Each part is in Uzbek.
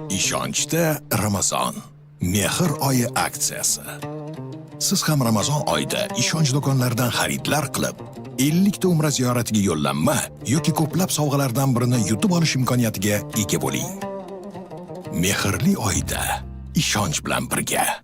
Ishonchda Ramazon. Mehr oyi aksiyasi. Siz ham Ramazon oyida ishonch do'konlaridan xaridlar qilib, 50 ta umra ziyoratiga yo'llanma yoki ko'plab sovg'alardan birini yutib olish imkoniyatiga ega bo'ling. Mehrli oyda ishonch bilan birga.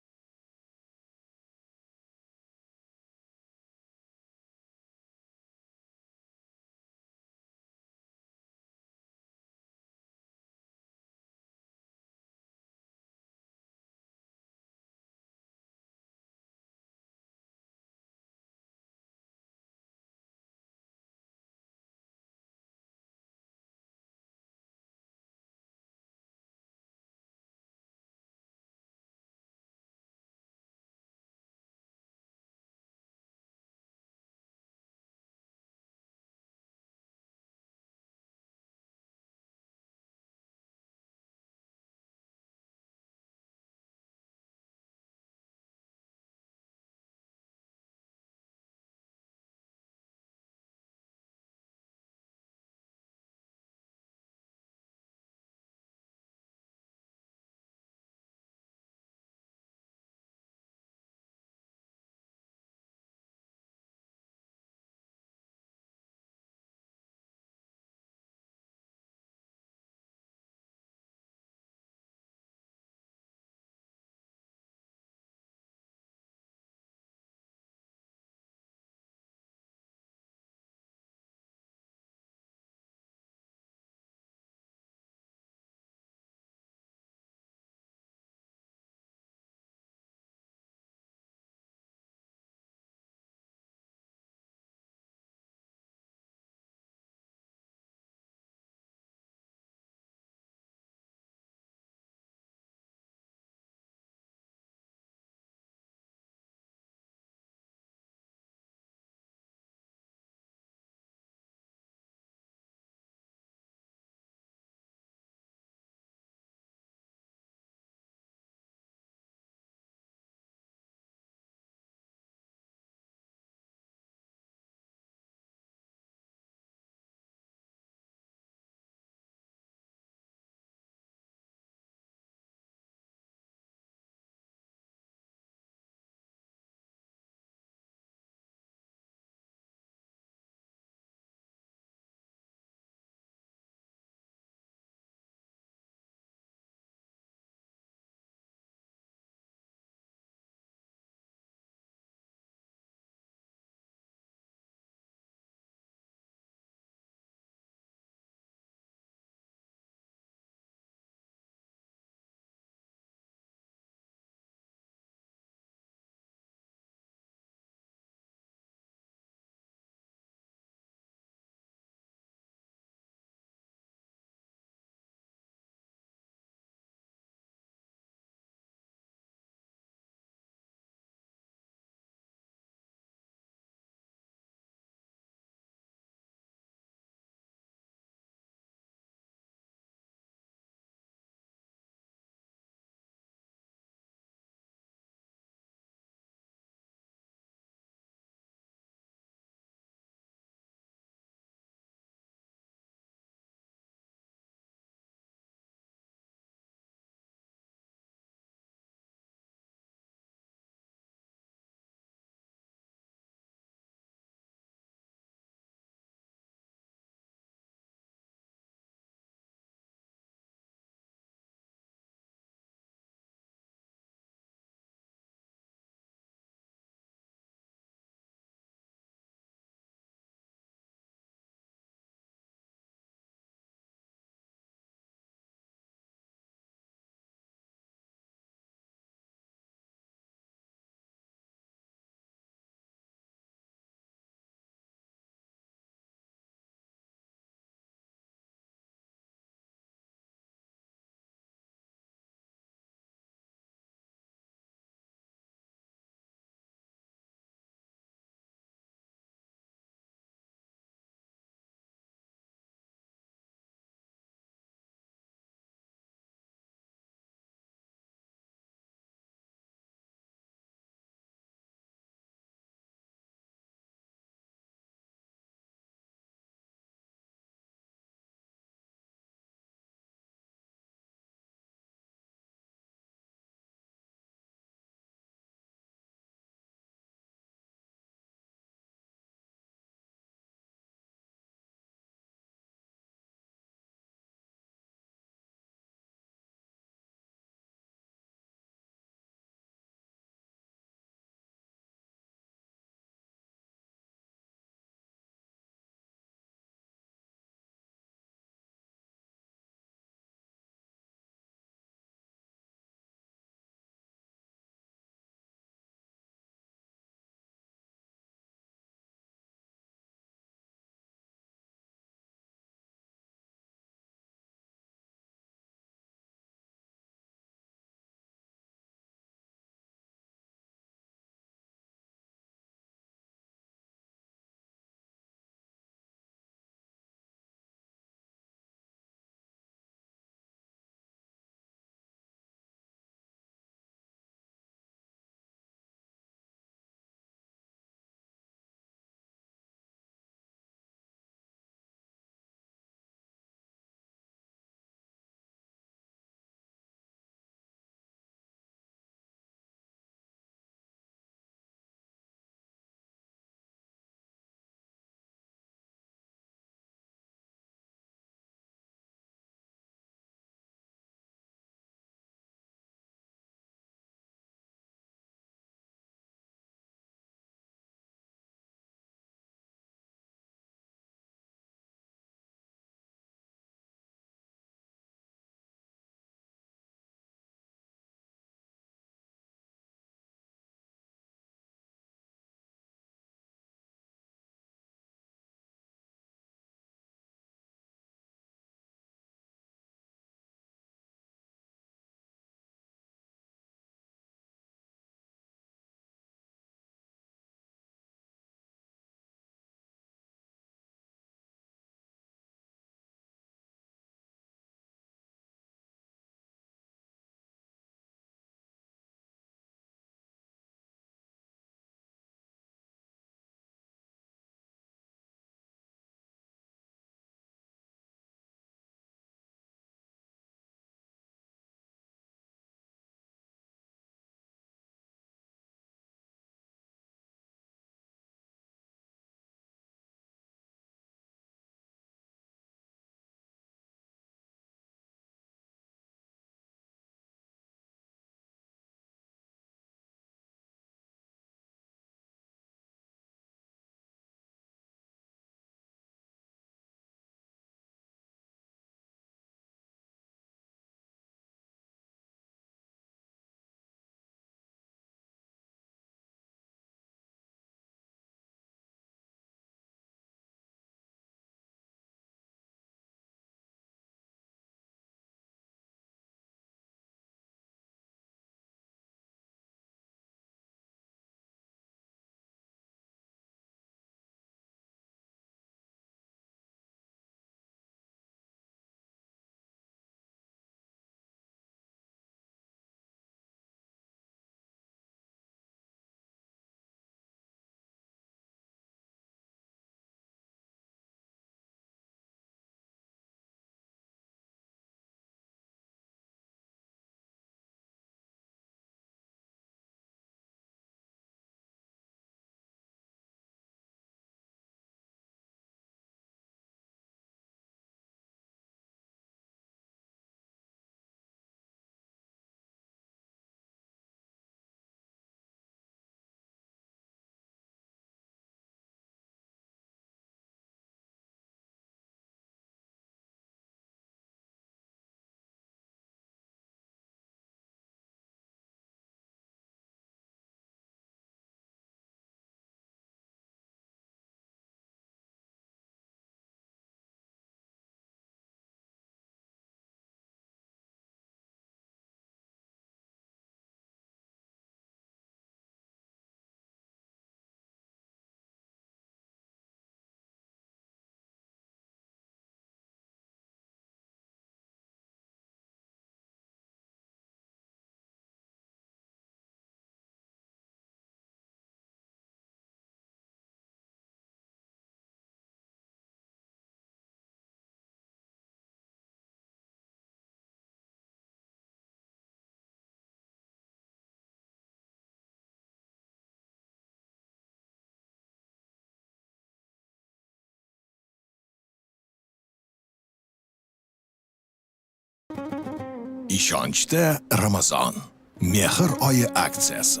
Ishonchda Ramazon mehr oyi aksiyasi.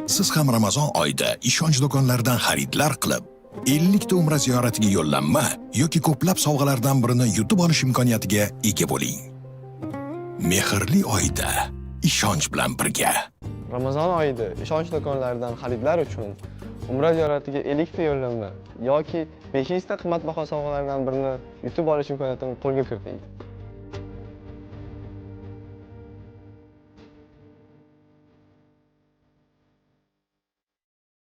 Siz ham Ramazon oyida ishonch do'konlaridan xaridlar qilib, 50 ta umra ziyoratiga yo'llanma yoki ko'plab sovg'alardan birini yutib olish imkoniyatiga ega bo'ling. Mehrli oyda ishonch bilan birga. Ramazon oyida ishonch do'konlaridan xaridlar uchun umra ziyoratiga 50 ta yo'llanma yoki 500 ta qimmatbaho sovg'alardan birini yutib olish imkoniyatini qo'lga kiriting.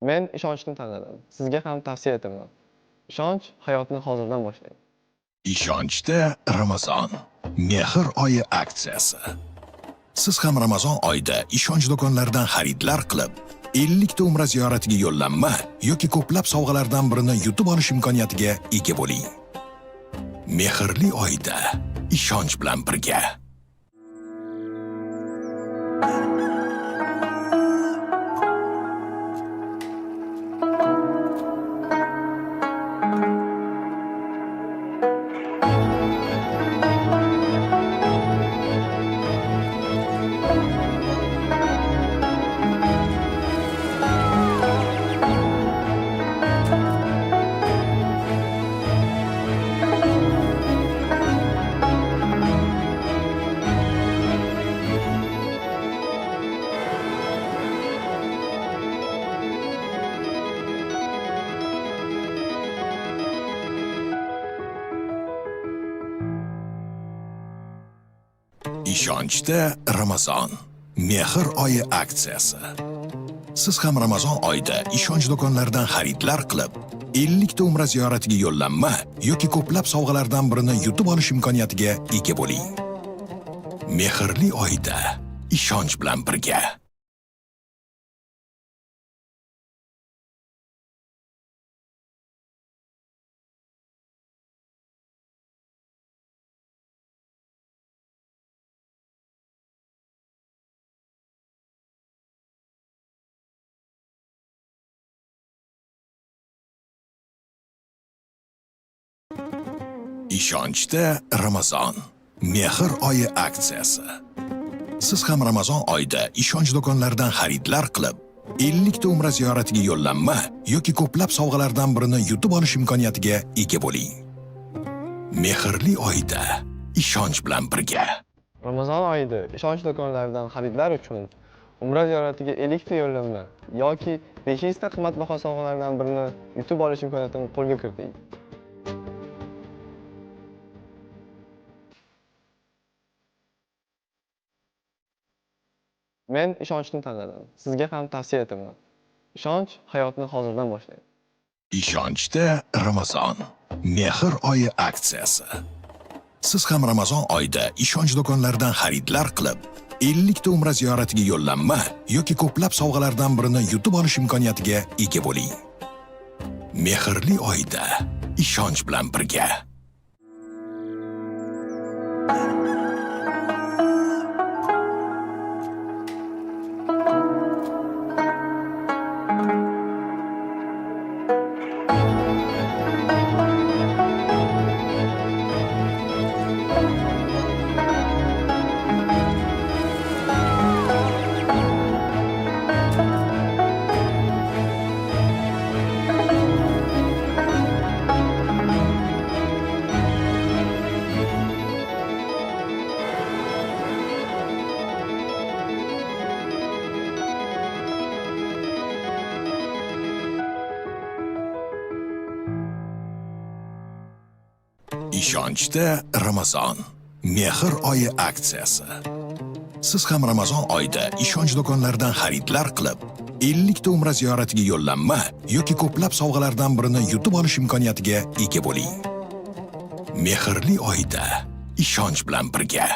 Men ishonchni tanladim. Sizga ham tavsiya etaman. Ishonch hayotni hozirdan boshlaydi. Ishonchda Ramazon mehr oyi aksiyasi. Siz ham Ramazon oyida ishonch do'konlaridan xaridlar qilib, 50 ta umra ziyoratiga yo'llanma yoki ko'plab sovg'alardan birini yutib olish imkoniyatiga ega bo'ling. Mehrli oyda ishonch bilan birga. Ishonchda Ramazon mehr oyi aksiyasi. Siz ham Ramazon oyida ishonch do'konlaridan xaridlar qilib, 50 ta umra ziyoratiga yo'llanma yoki ko'plab sovg'alardan birini yutib olish imkoniyatiga ega bo'ling. Mehrli oyda ishonch bilan birga. Ishonchda Ramazon mehr oyi aksiyasi. Siz ham Ramazon oyida ishonch do'konlaridan xaridlar qilib, 50 ta umra ziyoratiga yo'llanma yoki ko'plab sovg'alardan birini yutib olish imkoniyatiga ega bo'ling. Mehrli oyda ishonch bilan birga. Ramazon oyida ishonch do'konlaridan xaridlar uchun umra ziyoratiga 50 ta yo'llanma yoki 500 ta qimmatbaho sovg'alardan birini yutib olish imkoniyatini qo'lga kiriting. Men ishonchni tanladim. Sizga ham tavsiya etaman. Ishonch hayotni hozirdan boshlaydi. Ishonchda Ramazon mehr oyi aksiyasi. Siz ham Ramazon oyida ishonch do'konlaridan xaridlar qilib, 50 ta umra ziyoratiga yo'llanma yoki ko'plab sovg'alardan birini yutib olish imkoniyatiga ega bo'ling. Mehrli oyda ishonch bilan birga. Ishonchda Ramazon mehr oyi aksiyasi. Siz ham Ramazon oyida ishonch do'konlaridan xaridlar qilib, 50 ta umra ziyoratiga yo'llanma yoki ko'plab sovg'alardan birini yutib olish imkoniyatiga ega bo'ling. Mehrli oyda ishonch bilan birga.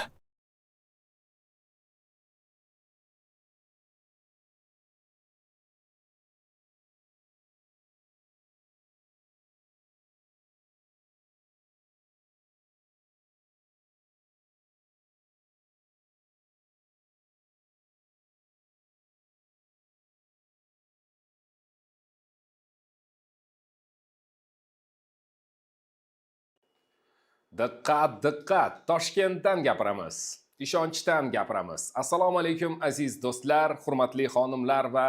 Diqqat, diqqat, Toshkentdan gapiramiz. Ishonchdan gapiramiz. Assalomu alaykum aziz do'stlar, hurmatli xonimlar va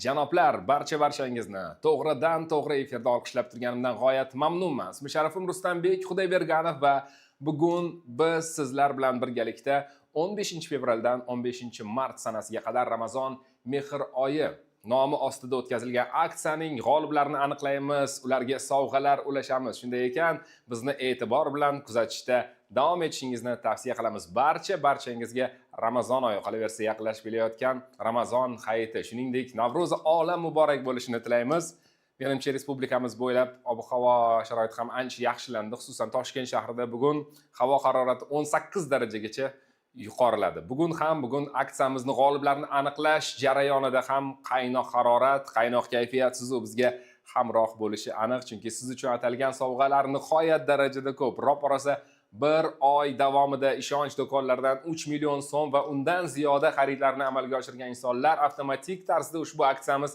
janoblar, barchangizni to'g'ridan-to'g'ri efirda olqishlab turganimdan g'oyat mamnunman. Ismim Sharifim Rustambek Xudoyberganov va bugun biz sizlar bilan birgalikda 15 fevraldan 15 mart sanasiga qadar Ramazon mehr oyi nomi ostida o'tkazilgan aksiyaning g'oliblarini aniqlaymiz, ularga sovg'alar ulashamiz. Shunday ekan, bizni e'tibor bilan kuzatishda davom etishingizni tavsiya qilamiz. Barchangizga Ramazon oyi qolaversa yaqinlashib kelayotgan Ramazon hayiti, shuningdek Navro'zi olam muborak bo'lishini tilaymiz. Menimcha respublikamiz bo'ylab ob-havo sharoiti ham ancha yaxshilandi. Xususan Toshkent shahrida bugun havo harorati 18 darajagacha yuqoriladi. Bugun aksiyamizni g'oliblarini aniqlash jarayonida ham qaynoq harorat, qaynoq kayfiyat sizu bizga hamroh bo'lishi aniq, chunki siz uchun atalgan sovg'alar nihoyat darajada ko'p. Ro'parasa bir oy davomida ishonch do'konlaridan 3 million so'm va undan ziyoda xaridlarni amalga oshirgan insonlar avtomatik tarzda ushbu aksiyamiz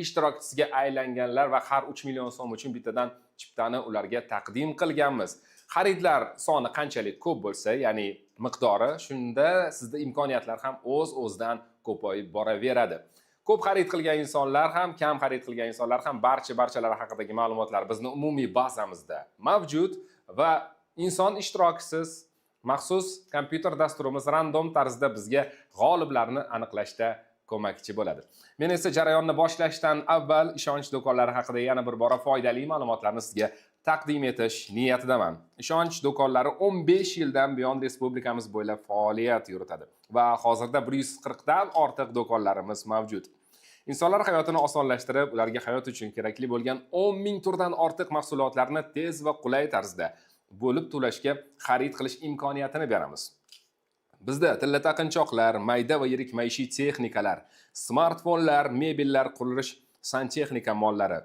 ishtirokchisiga aylanganlar va har 3 million so'm uchun bittadan chiptani ularga taqdim qilganmiz. Xaridlar soni qanchalik ko'p bo'lsa, ya'ni miqdori, shunda sizda imkoniyatlar ham o'z-o'zidan ko'payib boraveradi. Ko'p xarid qilgan insonlar ham, kam xarid qilgan insonlar ham barchalari haqidagi ma'lumotlar bizning umumiy bazamizda mavjud va inson ishtirokisiz maxsus kompyuter dasturimiz random tarzda bizga g'oliblarni aniqlashda ko'makchi bo'ladi. Men esa jarayonni boshlashdan avval ishonch do'konlari haqida yana bir bora foydali ma'lumotlarni sizga taqdim etish niyatidaman. Ishonch do'konlari 15 yildan buyon respublikamiz bo'ylab faoliyat yuritadi va hozirda 140 dan ortiq do'konlarimiz mavjud. Insonlar hayotini osonlashtirib, ularga hayot uchun kerakli bo'lgan 10 ming turdan ortiq mahsulotlarni tez va qulay tarzda bo'lib to'lashga xarid qilish imkoniyatini beramiz. Bizda tilla taqinchoqlar, mayda va yirik maishiy texnikalar, smartfonlar, mebellar, qurilish santexnika mollari,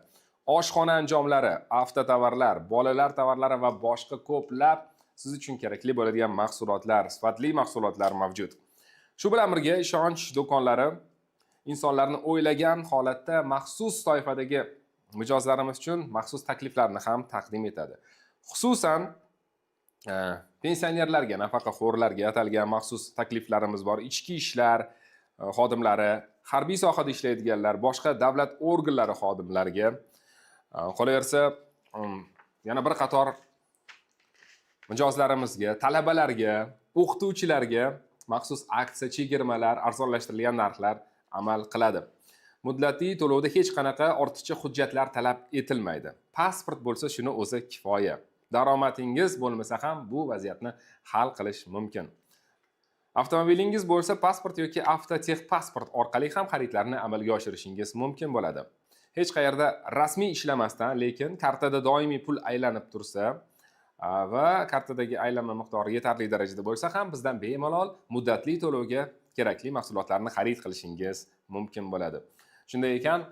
oshxona anjomlari, avtotovarlar, bolalar tovarlari va boshqa ko'plab siz uchun kerakli bo'ladigan mahsulotlar, sifatli mahsulotlar mavjud. Shu bilan birga ishonch do'konlari insonlarni o'ylagan holatda maxsus toifadagi mijozlarimiz uchun maxsus takliflarni ham taqdim etadi. Xususan pensionerlarga, nafaqaxo'rlarga atalgan maxsus takliflarimiz bor. Ichki ishlar xodimlari, harbiy sohada ishlaydiganlar, boshqa davlat organlari xodimlariga, qolaversa yana bir qator mijozlarimizga, talabalarga, o'qituvchilarga maxsus aksiya, chegirmalar, arzonlashtirilgan narxlar amal qiladi. Muddatli to'lovda hech qanaqa ortiqcha hujjatlar talab etilmaydi. Pasport bo'lsa shuni o'zi kifoya. Daromadingiz bo'lmasa ham bu vaziyatni hal qilish mumkin. Avtomobilingiz bo'lsa pasport yoki avtotexpasport orqali ham xaridlarni amalga oshirishingiz mumkin bo'ladi. Hech qayerda rasmiy ishlamasdan, lekin kartada doimiy pul aylanib tursa va kartadagi aylanma miqdori yetarli darajada bo'lsa ham bizdan bemalol muddatli to'lovga kerakli mahsulotlarni xarid qilishingiz mumkin bo'ladi. Shunday ekan,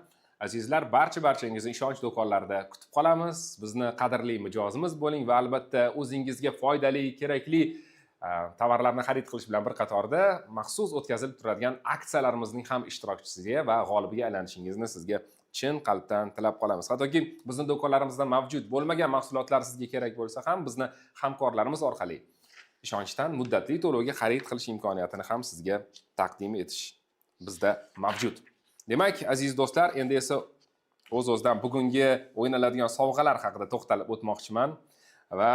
azizlar, barchangizni ishonch do'konlarida kutib qolamiz. Bizni qadrli mijozimiz bo'ling va albatta o'zingizga foydali, kerakli tovarlarni xarid qilish bilan bir qatorda maxsus o'tkazilib turadigan aksiyalarimizning ham ishtirokchisiga va g'olibiga aylanishingizni sizga chin qalbdan tilab qolamiz. Hattoki bizning do'konlarimizda mavjud bo'lmagan mahsulotlar sizga kerak bo'lsa ham bizni hamkorlarimiz orqali ishonchdan muddatli to'lovga xarid qilish imkoniyatini ham sizga taqdim etish bizda mavjud. Demak, aziz do'stlar, endi esa o'z-o'zidan bugungi o'ynaladigan sovg'alar haqida to'xtalib o'tmoqchiman va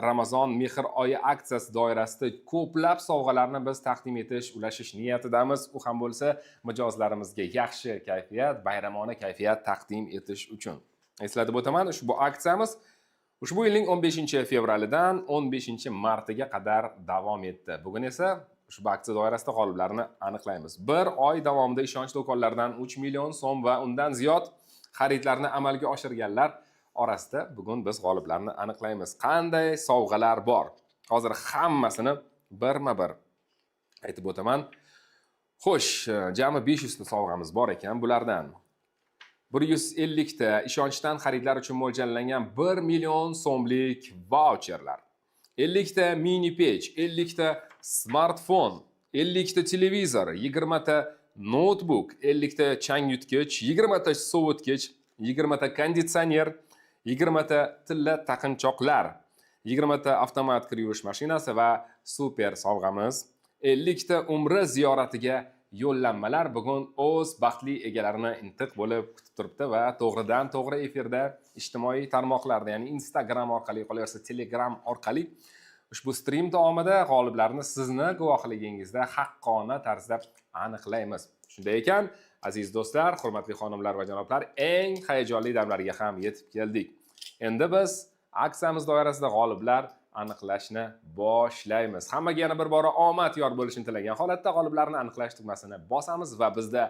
Ramazon mehr oyi aksiyasi doirasida ko'plab sovg'alarni biz taqdim etish, ulashish niyatidamiz. U ham bo'lsa mijozlarimizga yaxshi kayfiyat, bayramona kayfiyat taqdim etish uchun. Eslatib o'taman, ushbu aksiyamiz ushbu yilning 15 fevralidan 15 martiga qadar davom etdi. Bugun esa ushbu aksiya doirasida g'oliblarni aniqlaymiz. Bir oy davomida ishonch do'konlaridan 3 million so'm va undan ziyod xaridlarni amalga oshirganlar orasida bugun biz g'oliblarni aniqlaymiz. Qanday sovg'alar bor? Hozir hammasini birma-bir aytib o'taman. Xo'sh, jami 500 ta sovg'amiz bor ekan. Bulardan 150 ta ishonchdan xaridlar uchun mo'ljallangan 1 million so'mlik voucherlar, 50 ta mini pech, 50 ta smartfon, 50 ta televizor, 20 ta notebook, 50 ta changyutgich, 20 ta sovutgich, 20 ta konditsioner, 20 ta tilla taqinchoqlar, 20 ta avtomat kir yuvish mashinasi va super sovg'amiz 50 ta umra ziyoratiga yo'llanmalar bugun o'z baxtli egalarini intiq bo'lib kutib turibdi va to'g'ridan to'g'ri efirda ijtimoiy tarmoqlarda, ya'ni Instagram orqali, qolaversa Telegram orqali ushbu stream davomida g'oliblarni sizni guvohligingizda haqqona tarzda aniqlaymiz. Shunday ekan, aziz do'stlar, hurmatli xonimlar va janoblar, eng hayajonli damlarga ham yetib keldik. Endi biz aksiyamiz doirasida g'oliblar aniqlashni boshlaymiz. Hammaga yana bir bora omad yor bo'lishini tilagan holatda g'oliblarni aniqlash tugmasini bosamiz va bizda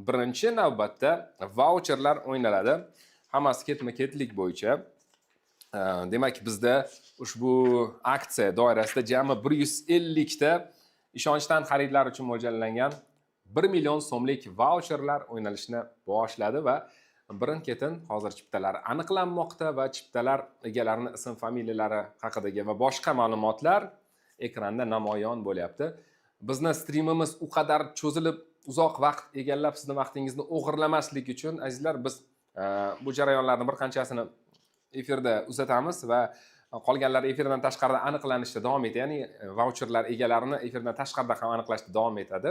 birinchi navbatda vaucherlar o'ynaladi. Hammasi ketma-ketlik bo'yicha. Demak, bizda ushbu aksiya doirasida jami 150 ta ishonchdan xaridlar uchun mo'ljallangan 1 million so'mlik vaucherlar o'ynalishni boshladi va birin-ketin hozir chiptalar aniqlanmoqda va chiptalar egalarining ism familiyalari haqidagi va boshqa ma'lumotlar ekranda namoyon bo'lyapti. Bizning streamimiz u qadar cho'zilib uzoq vaqt egallab sizni vaqtingizni o'g'irlamaslik uchun azizlar biz bu jarayonlarning bir qanchasini efirda uzatamiz va qolganlari efirdan tashqarida aniqlanishda davom etadi. Ya'ni vaucherlar egalarini efirdan tashqarida ham aniqlashda davom etadi.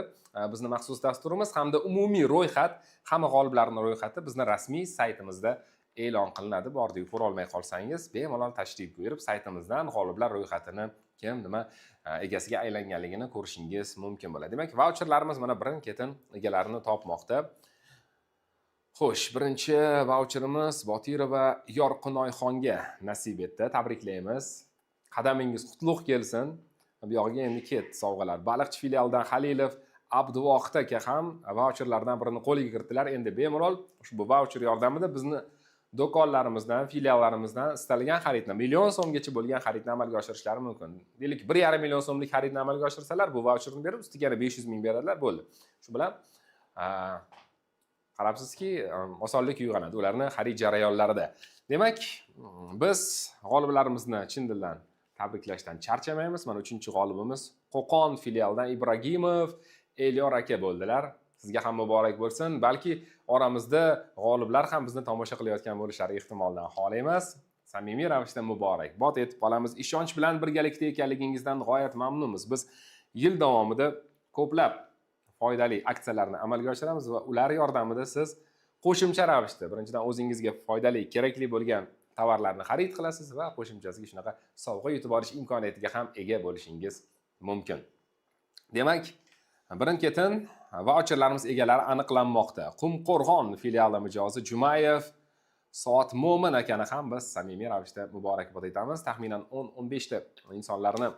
Bizning maxsus dasturimiz hamda umumiy ro'yxat, hamma g'oliblarning ro'yxati bizning rasmiy saytimizda e'lon qilinadi. Bordik ko'ra olmay qolsangiz, bemalol tashrif buyurib saytimizdan g'oliblar ro'yxatini kim nima egasiga aylanganligini ko'rishingiz mumkin bo'ladi. Demak, vaucherlarimiz mana birin-ketin egalarini topmoqda. Xo'sh, birinchi vaucherimiz Botirova Yorqinoyxonga nasib etdi. Tabriklaymiz. Qadamingiz qutlug' kelsin. Bu yog'iga endi ket sovg'alar. Baliqchi filialidan Halilov Abduvohid aka ham vaucherlardan birini qo'liga kiritdilar. Endi bemalol ushbu vaucher yordamida bizni do'konlarimizdan, filiallarimizdan istalgan xaridni, million so'mgacha bo'lgan xaridni amalga oshirishlari mumkin. Deylik, 1,5 million so'mlik xaridni amalga oshirsalar, bu vaucherni berib, ustiga 500 ming beradilar, bo'ldi. Shu bilan qarabsizki, osonlik uyg'onadi ularning xarid jarayonlarida. Demak, biz g'oliblarimizni chin dildan tabriklashdan charchamaymiz. Mana 3-g'olibimiz Qo'qon filialidan Ibragimov Elyor aka bo'ldilar. Sizga ham muborak bo'lsin. Balki oramizda g'oliblar ham bizni tomosha qilayotgan bo'lishlari ehtimoldan xoli emas. Samimiy ravishda muborakbod etib qolamiz. Ishonch bilan birgalikda ekanligingizdan g'oyat mamnunmiz. Biz yil davomida ko'plab foydali aksiyalarni amalga oshiramiz va ular yordamida siz qo'shimcha ravishda birinchidan o'zingizga foydali, kerakli bo'lgan tovarlarni xarid qilasiz va qo'shimchasiga shunaqa sovg'a yutib olish imkoniyatiga ham ega bo'lishingiz mumkin. Demak, birin-ketin vaucherlarimiz egalari aniqlanmoqda. Qumqo'rg'on filiali mijozi Jumayev Soat Mo'min akani ham biz samimiy ravishda muborakbod etamiz. Taxminan 10-15 ta insonlarni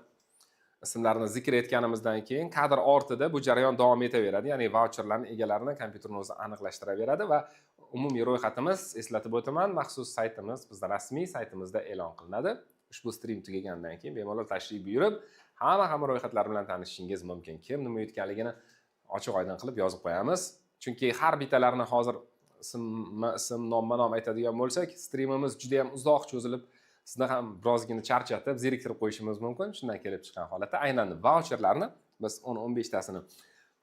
ismlarini zikr etganimizdan keyin kadr ortida bu jarayon davom etaveradi. Ya'ni vaucherlarning egalarini kompyuterning o'zi aniqlashtiraveradi va umumiy ro'yxatimiz, eslatib o'taman, maxsus saytimiz, bizning rasmiy saytimizda e'lon qilinadi. Ushbu stream tugagandan keyin bemalol tashrif buyurib, hamma ro'yxatlar bilan tanishishingiz mumkin. Kim nima yutganligini ochiq-oydin qilib yozib qo'yamiz. Chunki har bittalarini hozir ism, nomma-nom aytadigan bo'lsak, streamimiz juda ham uzoq cho'zilib, sizni ham birozgina charchatib, zeriktirib qo'yishimiz mumkin. Shundan kelib chiqqan holatda aynan vaucherlarni biz 10-15 tasini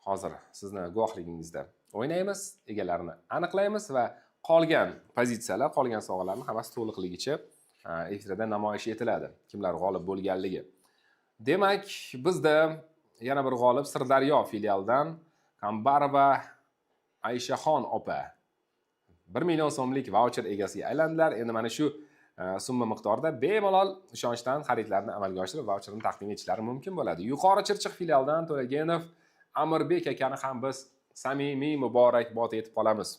hozir sizni guvohligingizda o'ynaymiz, egalarini aniqlaymiz va qolgan pozitsiyalar, qolgan sovg'alarni hammasi to'liqligicha efirda namoyish etiladi. Kimlar g'olib bo'lganligi. Demak, bizda yana bir g'olib Sirdaryo filialidan Kambarova Ayshaxon opa 1 million so'mlik vaucher egasiga aylandilar. Endi mana shu summa miqdorida bemalol ishonchdan xaridlarni amalga oshirib vaucherni taqdim etishlari mumkin bo'ladi. Yuqori Chirchiq filialidan To'laganov Amirbek akani ham biz samimiy muborakbod etib qolamiz.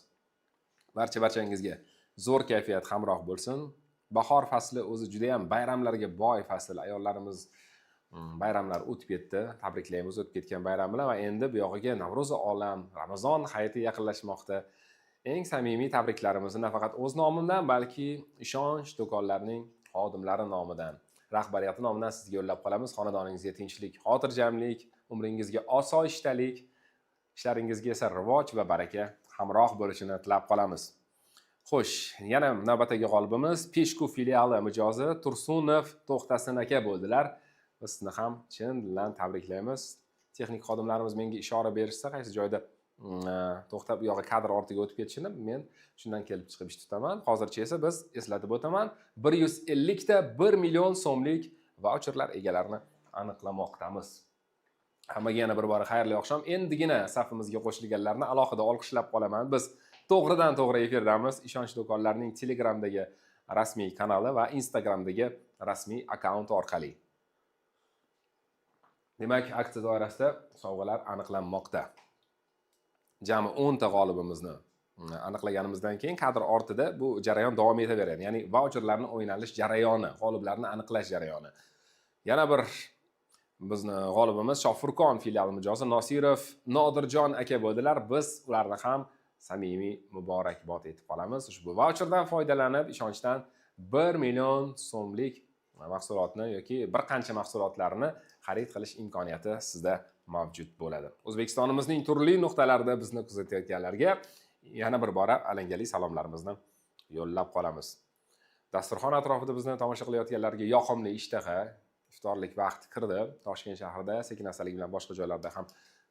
Barchangizga zo'r kayfiyat hamroh bo'lsin. Bahor fasli o'zi juda ham bayramlarga boy fasl. Ayollarimiz bayramlar o'tib ketdi. Tabriklaymiz o'tib ketgan bayram bilan va endi bu yog'iga Navro'zi olam, Ramazon hayiti yaqinlashmoqda. Eng samimiy tabriklarimizni nafaqat o'z nomimdan, balki ishonch do'konlarining xodimlari nomidan, rahbariyati nomidan sizga yo'llab qolamiz. Xonadoningizga tinchlik, xotirjamlik, umringizga osoyishtalik, ishlaringizga esa rivoj va baraka hamroh bo'lishini tilab qolamiz. Xo'sh, yana navbatdagi g'olibimiz Peshku filiali mijozi Tursunov To'xtasin aka bo'ldilar. Biz sizni ham chin dildan tabriklaymiz. Texnik xodimlarimiz menga ishora berishsa, qaysi joyda to'xtab bu yog'i kadr ortiga o'tib ketishini men shundan kelib chiqib ish tutaman. Hozircha esa biz eslatib o'taman, 150 ta 1 million so'mlik vaucherlar egalarini aniqlamoqdamiz. Hammaga yana bir bora xayrli oqshom. Endigina safimizga qo'shilganlarni alohida olqishlab qolaman. Biz to'g'ridan to'g'ri efirdamiz. Ishonch do'konlarining Telegramdagi rasmiy kanali va Instagramdagi rasmiy akkaunt orqali. Demak, aksiya doirasida sovg'alar aniqlanmoqda. Jami 10 ta g'olibimizni aniqlaganimizdan keyin kadr ortida bu jarayon davom etaveradi. Ya'ni voucherlarni o'ynalish jarayoni, g'oliblarni aniqlash jarayoni. Yana bir bizni g'olibimiz Shofurkon filiali mijozi Nosirov Nodirjon aka bo'ldilar. Biz ularni ham samimiy muborakbod etib qolamiz. Ushbu voucherdan foydalanib, ishonchdan 1 million so'mlik mahsulotni yoki bir qancha mahsulotlarni xarid qilish imkoniyati sizda mavjud bo'ladi. O'zbekistonimizning turli nuqtalarida bizni kuzatayotganlarga yana bir bora alangali salomlarimizni yo'llab qolamiz. Dasturxon atrofida bizni tomosha qilayotganlarga yoqimli ishtaha, iftorlik vaqti kirdi. Toshkent shahrida sekin-astalik bilan boshqa joylarda ham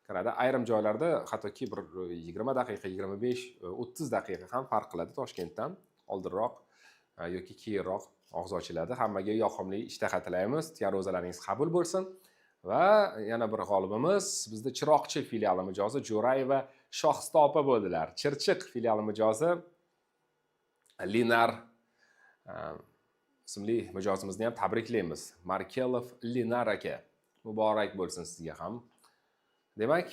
kiradi. Ayrim joylarda hattoki bir 20 daqiqa, 25-30 daqiqa ham farq qiladi Toshkentdan. Oldinroq yoki keyinroq og'iz ochiladi. Hammaga yoqimli ishtaha tilaymiz. Ro'zalaringiz qabul bo'lsin. Va yana bir g'olibimiz bizda Chiroqchi filiali mijozi Jo'rayeva Shohista opa bo'ldilar. Chirchiq filiali mijozi Linar ismli mijozimizni ham tabriklaymiz. Markelov Linar aka. Muborak bo'lsin sizga ham. Demak,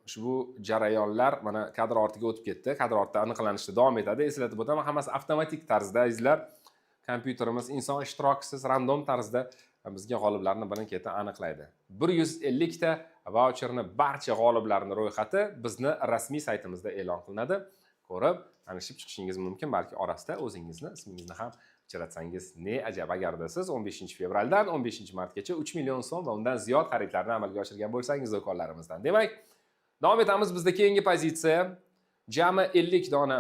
ushbu jarayonlar mana kadr ortiga o'tib ketdi. Kadr ortida aniqlanishda davom etadi. Eslatib o'taman, hammasi avtomatik tarzda izlar. Kompyuterimiz inson ishtirokisiz random tarzda bizga g'oliblarni birin-ketin aniqlaydi. 150 ta voucherni barcha g'oliblarning ro'yxati bizni rasmiy saytimizda e'lon qilinadi. Ko'rib, tanishib chiqishingiz mumkin, balki orasida o'zingizni, ismingizni ham chiratsangiz ne ajab agarda siz 15-fevraldan 15-martgacha 3 million so'm va undan ziyod xaridlarni amalga oshirgan bo'lsangiz do'konlarimizdan. Demak, davom etamiz. Bizda keyingi pozitsiya jami 50 dona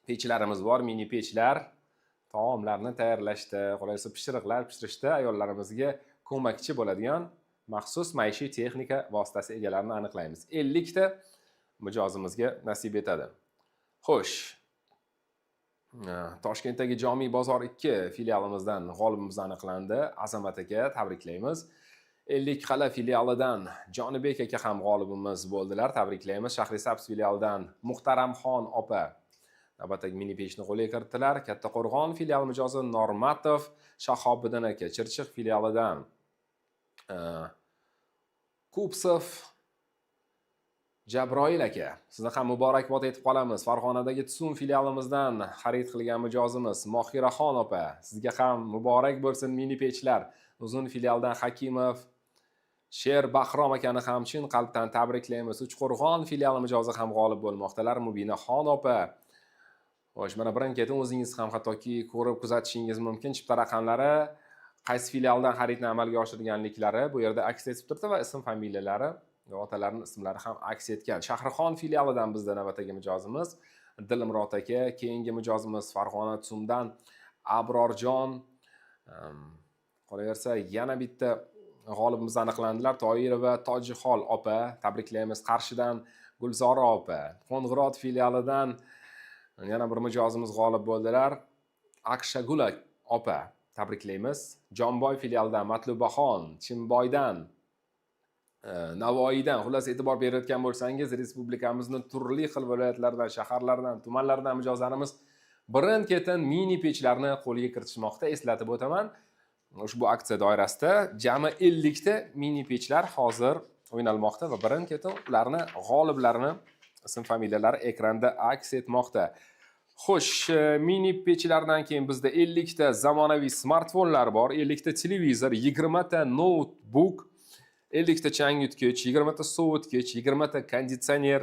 pechlarimiz bor, mini pechlar. Taomlarni tayyorlashda, qo'laysa pishiriqlar pishirishda ayollarimizga ko'makchi bo'ladigan maxsus maishiy texnika vositasi egalarini aniqlaymiz. 50 ta mijozimizga nasib etadi. Xo'sh. Toshkentdagi Jomiy bozor 2 filialimizdan g'olibimiz aniqlandi. Azamat aka, tabriklaymiz. 50 qala filialidan Jonibek aka ham g'olibimiz bo'ldilar. Tabriklaymiz. Shahrisabz filialidan Muhtaramxon opa navbatdagi mini pechni qo'lga kiritdilar. Kattaqo'rg'on filiali mijozi Normatov Shahobiddin aka, Chirchiq filialidan Kupsov Jabroil aka, sizni ham muborakbod etib qolamiz. Farg'onadagi Tsun filialimizdan xarid qilgan mijozimiz Mohiraxon opa, sizga ham muborak bo'lsin mini pechlar. Uzun filialdan Hakimov Sher Bahrom akani ham chin qalbdan tabriklaymiz. Uchqo'rg'on filiali mijozi ham g'olib bo'lmoqdalar. Mubinaxon opa. Xo'sh, mana birin-ketin o'zingiz ham hattoki ko'rib kuzatishingiz mumkin. Chipta raqamlari, qaysi filialdan xaridni amalga oshirganliklari bu yerda aks etib turibdi va ism familiyalari va otalarining ismlari ham aks etgan. Shahrixon filialidan bizda navbatdagi mijozimiz Dilmurod aka, keyingi mijozimiz Farg'ona Tsundan Abrorjon. Qolaversa, yana bitta g'olibimiz aniqlandilar. Toirova Tojixol opa, tabriklaymiz. Qarshidan Gulzora opa, Qo'ng'irot filialidan yana bir mijozimiz g'olib bo'ldilar. Akshagula opa, tabriklaymiz. Jonboy filialidan Matlubaxon, Chimboydan, Navoiydan, xullas e'tibor berayotgan bo'lsangiz, respublikamizning turli xil viloyatlaridan, shaharlardan, tumanlardan mijozlarimiz birin-ketin mini pechlarni qo'lga kiritishmoqda. Eslatib o'taman, ushbu aksiya doirasida jami 50 ta mini pechlar hozir o'ynalmoqda va birin-ketin ularni g'oliblarini ism familiyalari ekranda aks etmoqda. Xo'sh, mini pechlardan keyin bizda 50 ta zamonaviy smartfonlar bor, 50 ta televizor, 20 ta notebook, 50 ta changyutgich, 20 ta sovutgich, 20 ta konditsioner,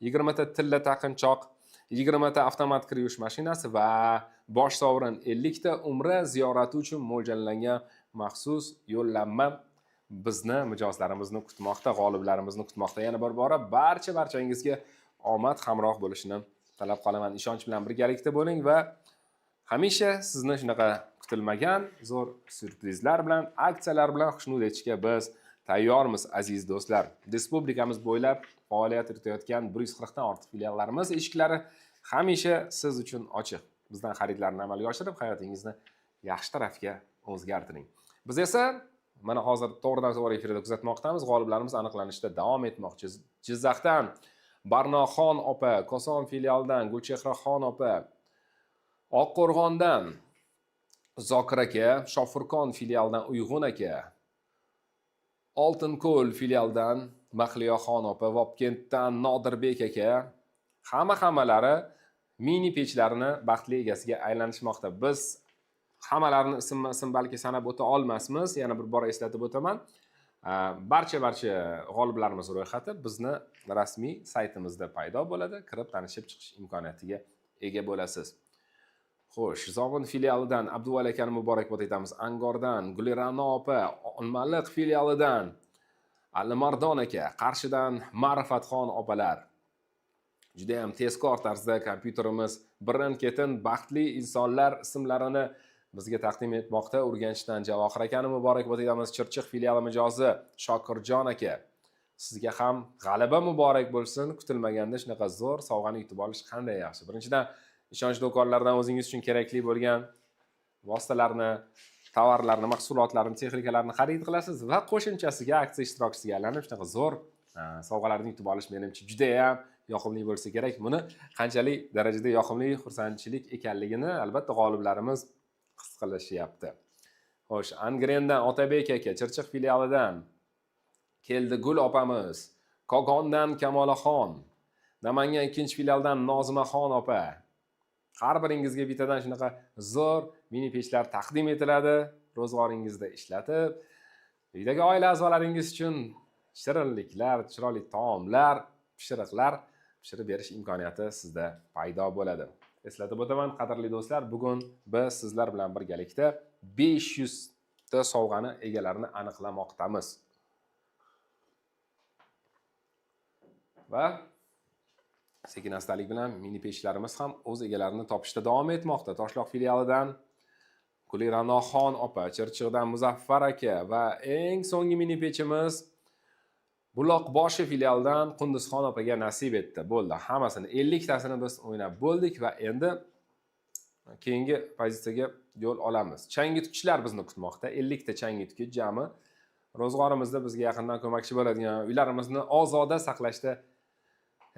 20 ta tilla taqinchoq, 20 ta avtomat kir yuvish mashinasi va bosh sovrin 50 ta umra ziyorati uchun mo'ljallangan maxsus yo'llanma bizni mijozlarimizni kutmoqda, g'oliblarimizni kutmoqda. Yana bir bora barchangizga omad hamroh bo'lishini talab qolaman. Ishonch bilan birgalikda bo'ling va hamisha sizni shunaqa kutilmagan zo'r syurprizlar bilan, aksiyalar bilan xushnud etishga biz tayyormiz aziz do'stlar. Respublikamiz bo'ylab faoliyat yuritayotgan 140 dan ortiq filiallarimiz eshiklari hamisha siz uchun ochiq. Bizdan xaridlarni amalga oshirib, hayotingizni yaxshi tarafga o'zgartiring. Biz esa mana hozir to'g'ridan-to'g'ri efirda kuzatmoqdamiz. G'oliblarimiz aniqlanishda davom etmoqchi. Jizzaxdan Barnoxon opa, Koson filialidan Gulchehraxon opa, Oqqo'rg'ondan Zokir aka, Shofirkon filialidan Uyg'un aka, Oltinko'l filialidan Mahliyoxon opa, Vobkentdan Nodirbek aka, hammalari mini pechlarini baxtli egasiga aylanishmoqda. Biz hammalarini ism balki sanab o'ta olmasmiz. Yana bir bor eslatib o'taman. Barcha g'oliblarimiz ro'yxati bizni rasmiy saytimizda paydo bo'ladi. Kirib tanishib chiqish imkoniyatiga ega bo'lasiz. Xo'sh, Zomin filialidan Abduvali akani muborakbod etamiz. Angordan Gulirano opa, Olmaliq filialidan Alimardon aka, Qarshidan Ma'rifatxon opalar. Juda ham tezkor tarzda kompyuterimiz birin-ketin baxtli insonlar ismlarini bizga taqdim etmoqda. Urganchdan Javohir akani muborakbod etamiz. Chirchiq filiali mijozi Shokirjon aka, sizga ham g'alaba muborak bo'lsin. Kutilmaganda shunaqa zo'r sovg'ani yutib olish qanday yaxshi. Birinchidan, ishonch do'konlaridan o'zingiz uchun kerakli bo'lgan vositalarni, tovarlarni, mahsulotlarni, texnikalarni xarid qilasiz va qo'shimchasiga aksiya ishtirokchisiga aylanib shunaqa zo'r sovg'alarni yutib olish menimcha juda ham yoqimli bo'lsa kerak. Buni qanchalik darajada yoqimli, xursandchilik ekanligini albatta g'oliblarimiz his qilishyapti. Xo'sh, Angrendan Otabek aka, Chirchiq filialidan keldi Gul opamiz, Kogondan Kamolaxon, Namangan 2-filialdan Nozimaxon opa. Har biringizga bittadan shunaqa zo'r mini pechlar taqdim etiladi. Ro'zg'oringizda ishlatib, uydagi oila a'zolaringiz uchun shirinliklar, chiroyli taomlar, pishiriqlar pishirib berish imkoniyati sizda paydo bo'ladi. Eslatib o'taman, qadrli do'stlar, bugun biz sizlar bilan birgalikda 500 ta sovg'ani egalarini aniqlamoqdamiz. Va sekin-astalik bilan mini pechlarimiz ham o'z egalarini topishda davom etmoqda. Toshloq filialidan Guliranoxon opa, Chirchiqdan Muzaffar aka va eng so'nggi mini pechimiz Buloqboshi filialidan Qunduzxon opaga nasib etdi. Bo'ldi, hammasini 50 tasini biz o'ynab bo'ldik va endi keyingi pozitsiyaga yo'l olamiz. Changitgichlar bizni kutmoqda. 50 ta changitgich jami ro'zg'orimizda bizga yaqindan ko'makchi bo'ladigan, uylarimizni ozoda saqlashda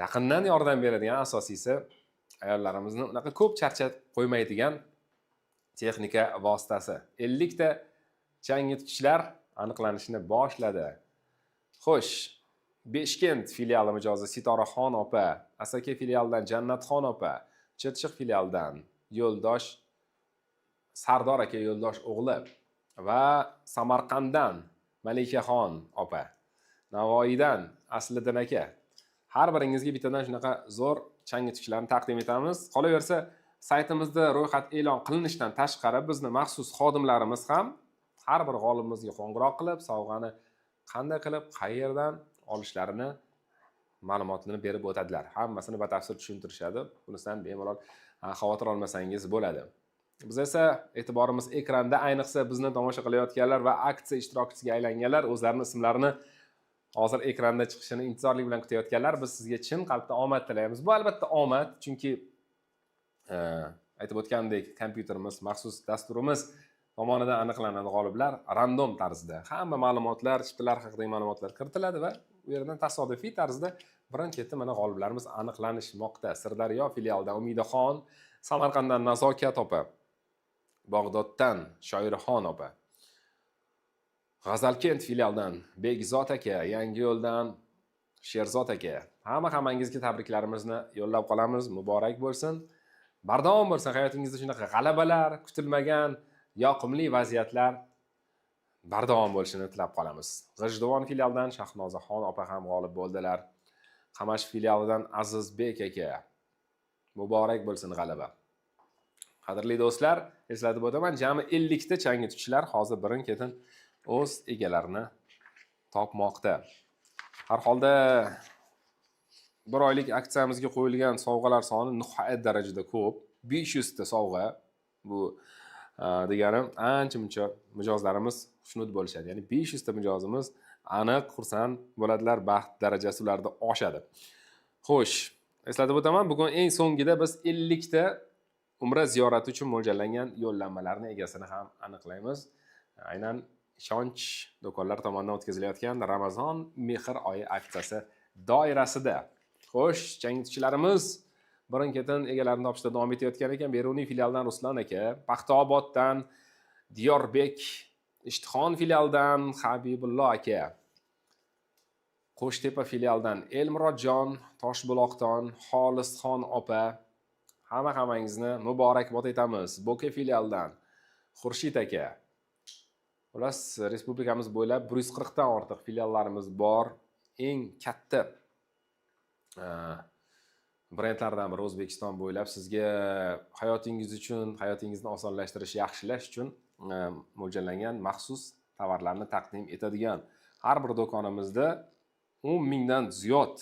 yaqindan yordam beradigan, asosiysi ayollarimizni unaqa ko'p charchab qo'ymaydigan texnika vositasi. 50 ta changitgichlar aniqlanishni boshladi. Xo'sh, Beshkent filiali mijozi Sitoraxon opa, Asaka filialidan Jannatxon opa, Chirchiq filialidan Yo'ldosh Sardor aka, Yo'ldosh o'g'li va Samarqanddan Malikaxon opa, Navoiydan Asliddin aka. Har biringizga bittadan shunaqa zo'r changitgichlarni taqdim etamiz. Qolaversa, saytimizda ro'yxat e'lon qilinishidan tashqari bizni maxsus xodimlarimiz ham har bir g'olibimizga qo'ng'iroq qilib, sovg'ani qanday qilib, qayerdan olishlarini ma'lumotini berib o'tadilar. Hammasini batafsil tushuntirishadi. Bunisidan bemalol xavotir olmasangiz bo'ladi. Biz esa e'tiborimiz ekranda, ayniqsa bizni tomosha qilayotganlar va aksiya ishtirokchisiga aylanganlar, o'zlarining ismlarini hozir ekranda chiqishini intizorlik bilan kutayotganlar, biz sizga chin qalbdan omad tilaymiz. Bu albatta omad, chunki aytib o'tgandek, kompyuterimiz, maxsus dasturimiz tomonidan aniqlanadi g'oliblar random tarzda. Hamma ma'lumotlar, chiptalar haqidagi ma'lumotlar kiritiladi va u yerdan tasodifiy tarzda birin-ketin mana g'oliblarimiz aniqlanishmoqda. Sirdaryo filialidan Umidaxon, Samarqanddan Nazokat opa, Bag'doddan Shoirxon opa, G'azalkent filialidan Begzod aka, Yangiyo'ldan Sherzod aka. Hammangizga tabriklarimizni yo'llab qolamiz. Muborak bo'lsin. Bardavom bo'lsin hayotingizda shunaqa g'alabalar, kutilmagan yoqimli vaziyatlar bardavom bo'lishini tilab qolamiz. G'ijduvon filialidan Shahnozaxon opa ham g'olib bo'ldilar. Qamash filialidan Azizbek aka. Muborak bo'lsin g'alaba. Qadrli do'stlar, eslatib o'taman, jami 50 ta changitgichlar hozir birin-ketin o'z egalarini topmoqda. Har holda bir oylik aksiyamizga qo'yilgan sovg'alar soni nihoyat darajada ko'p. 500 ta sovg'a. Bu degani ancha-muncha mijozlarimiz xushnud bo'lishadi. Ya'ni 500 ta mijozimiz aniq xursand bo'ladilar, baxt darajasi ularda oshadi. Xo'sh, eslatib o'taman, bugun eng so'ngida biz 50 ta Umra ziyorati uchun mo'ljallangan yo'llanmalarning egasini ham aniqlaymiz. Aynan ishonch do'konlar tomonidan o'tkazilayotgan Ramazon mehr oyi aksiyasi doirasida. Xo'sh, changituvchilarimiz birin-ketin egalarini topishda davom etayotgan ekan. Beruniy filialdan Ruslan aka, Paxtaoboddan Diyorbek, Ishtixon filialdan Habibullo aka, Qo'shtepa filialdan Elmurodjon, Toshbuloqdan Xolisxon opa, hammangizni muborakbod etamiz. Bo'ka filialdan Xurshid aka. Xullas, respublikamiz bo'ylab 140 dan ortiq filiallarimiz bor. Eng katta brendlardan biri O'zbekiston bo'ylab sizga hayotingiz uchun, hayotingizni osonlashtirish, yaxshilash uchun mo'ljallangan maxsus tovarlarni taqdim etadigan har bir do'konimizda 10 mingdan ziyod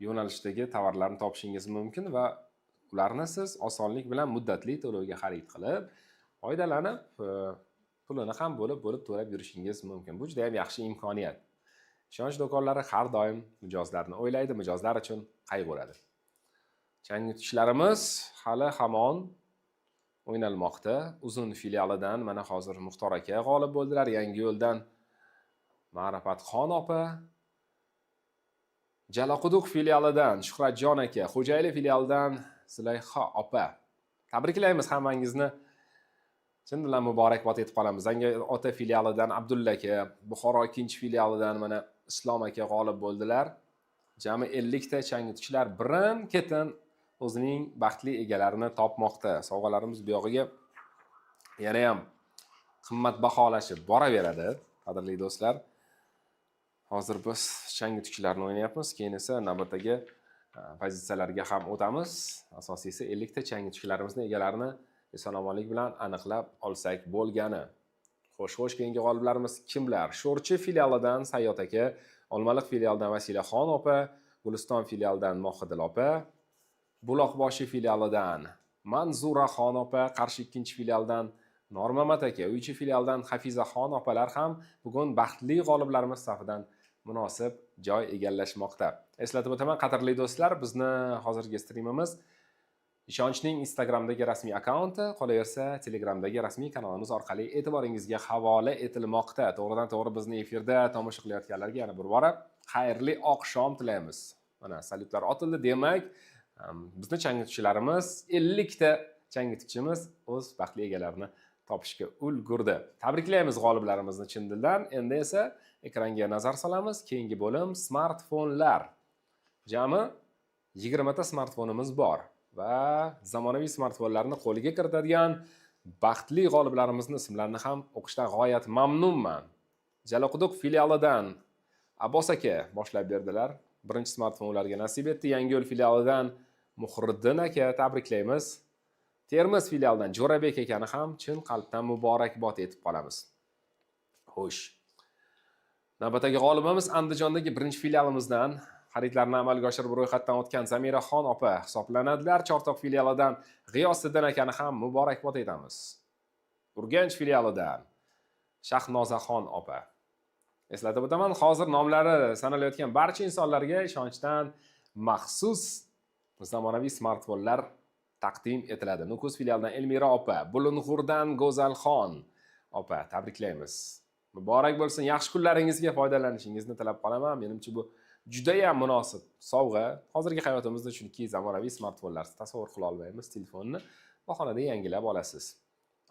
yo'nalishdagi tovarlarni topishingiz mumkin va ularni siz osonlik bilan muddatli to'lovga xarid qilib, foydalanib, pulini ham bo'lib to'lab yurishingiz mumkin. Bu juda ham yaxshi imkoniyat. Ishonch do'konlari har doim mijozlarni o'ylaydi, mijozlar uchun qayg'uradi. Changituvchilarimiz hali hamon o'ynalmoqda. Uzun filialidan mana hozir Muxtor aka g'olib bo'ldilar. Yangiyo'ldan Ma'rifatxon opa, Jalaquduq filialidan Shuhratjon aka, Xo'jayli filialidan Zulayho opa. Tabriklaymiz hammangizni. Chin dildan muborakbod etib qolamiz. Zangiota filialidan Abdulla aka, Buxoro 2-filialidan mana Islom aka g'olib bo'ldilar. Jami 50 ta changituvchilar birin-ketin o'zining baxtli egalarini topmoqda. Sovg'alarimiz bu yog'iga yana ham qimmatbaholashib boraveradi, qadrli do'stlar. Hozir biz changituvchilarni o'ynayapmiz, keyin esa navbatdagi pozitsiyalarga ham o'tamiz. Asosiysi 50 ta changituvchilarimizning egalarini eson-omonlik bilan aniqlab olsak bo'lgani. Xo'sh, keyingi g'oliblarimiz kimlar? Sho'rchi filialidan Sayyod aka, Olmaliq filialidan Vasilaxon opa, Guliston filialidan Mohidil opa, Buloqboshi filialidan Manzuraxon opa, Qarshi 2-filialdan Normamat aka, Uychi filialdan Hafizaxon opalar ham bugun baxtli g'oliblarimiz safidan munosib joy egallashmoqda. Eslatib o'taman, qadrli do'stlar, bizni hozirgi streamimiz Ishonchning Instagramdagi rasmiy akkaunti, qolaversa Telegramdagi rasmiy kanalimiz orqali e'tiboringizga havola etilmoqda. To'g'ridan-to'g'ri bizni efirda tomosha qilayotganlarga yana bir bora xayrli oqshom tilaymiz. Mana salutlar otildi. Demak, bizni changituvchilarimiz 50 ta changituvchimiz o'z baxtli egalarini topishga ulgurdi. Tabriklaymiz g'oliblarimizni chin dildan. Endi esa ekranga nazar solamiz. Keyingi bo'lim smartfonlar. Jami 20 ta smartfonimiz bor va zamonaviy smartfonlarni qo'lga kiritadigan baxtli g'oliblarimizni ismlarini ham o'qishdan g'oyat mamnunman. Jalaquduq filialidan Abbos aka boshlab berdilar. Birinchi smartfon ularga nasib etdi. Yangiyo'l filialidan Muhriddin aka tabriklaymiz. Termiz filialidan Jo'rabek akani ham chin qalbdan muborakbod etib qolamiz. Xo'sh. Navbatdagi g'olibimiz Andijondagi birinchi filialimizdan xaridlarni amalga oshirib ro'yxatdan o'tgan Zamiraxon opa hisoblanadilar. Chortoq filialidan G'iyosiddin akani ham muborakbod etamiz. Urganch filialidan Shahnozaxon opa. Eslatib o'taman, hozir nomlari sanalayotgan barcha insonlarga ishonchdan maxsus zamonaviy smartfonlar taqdim etiladi. Nukus filialidan Elmira opa, Bulung'urdan Go'zalxon opa tabriklaymiz. Muborak bo'lsin, yaxshi kunlaringizga foydalanishingizni tilab qolaman. Menimcha bu juda ham munosib sovg'a. Hozirgi hayotimizda chunki zamonaviy smartfonlarsiz tasavvur qila olmaymiz. Telefonni bahonada yangilab olasiz.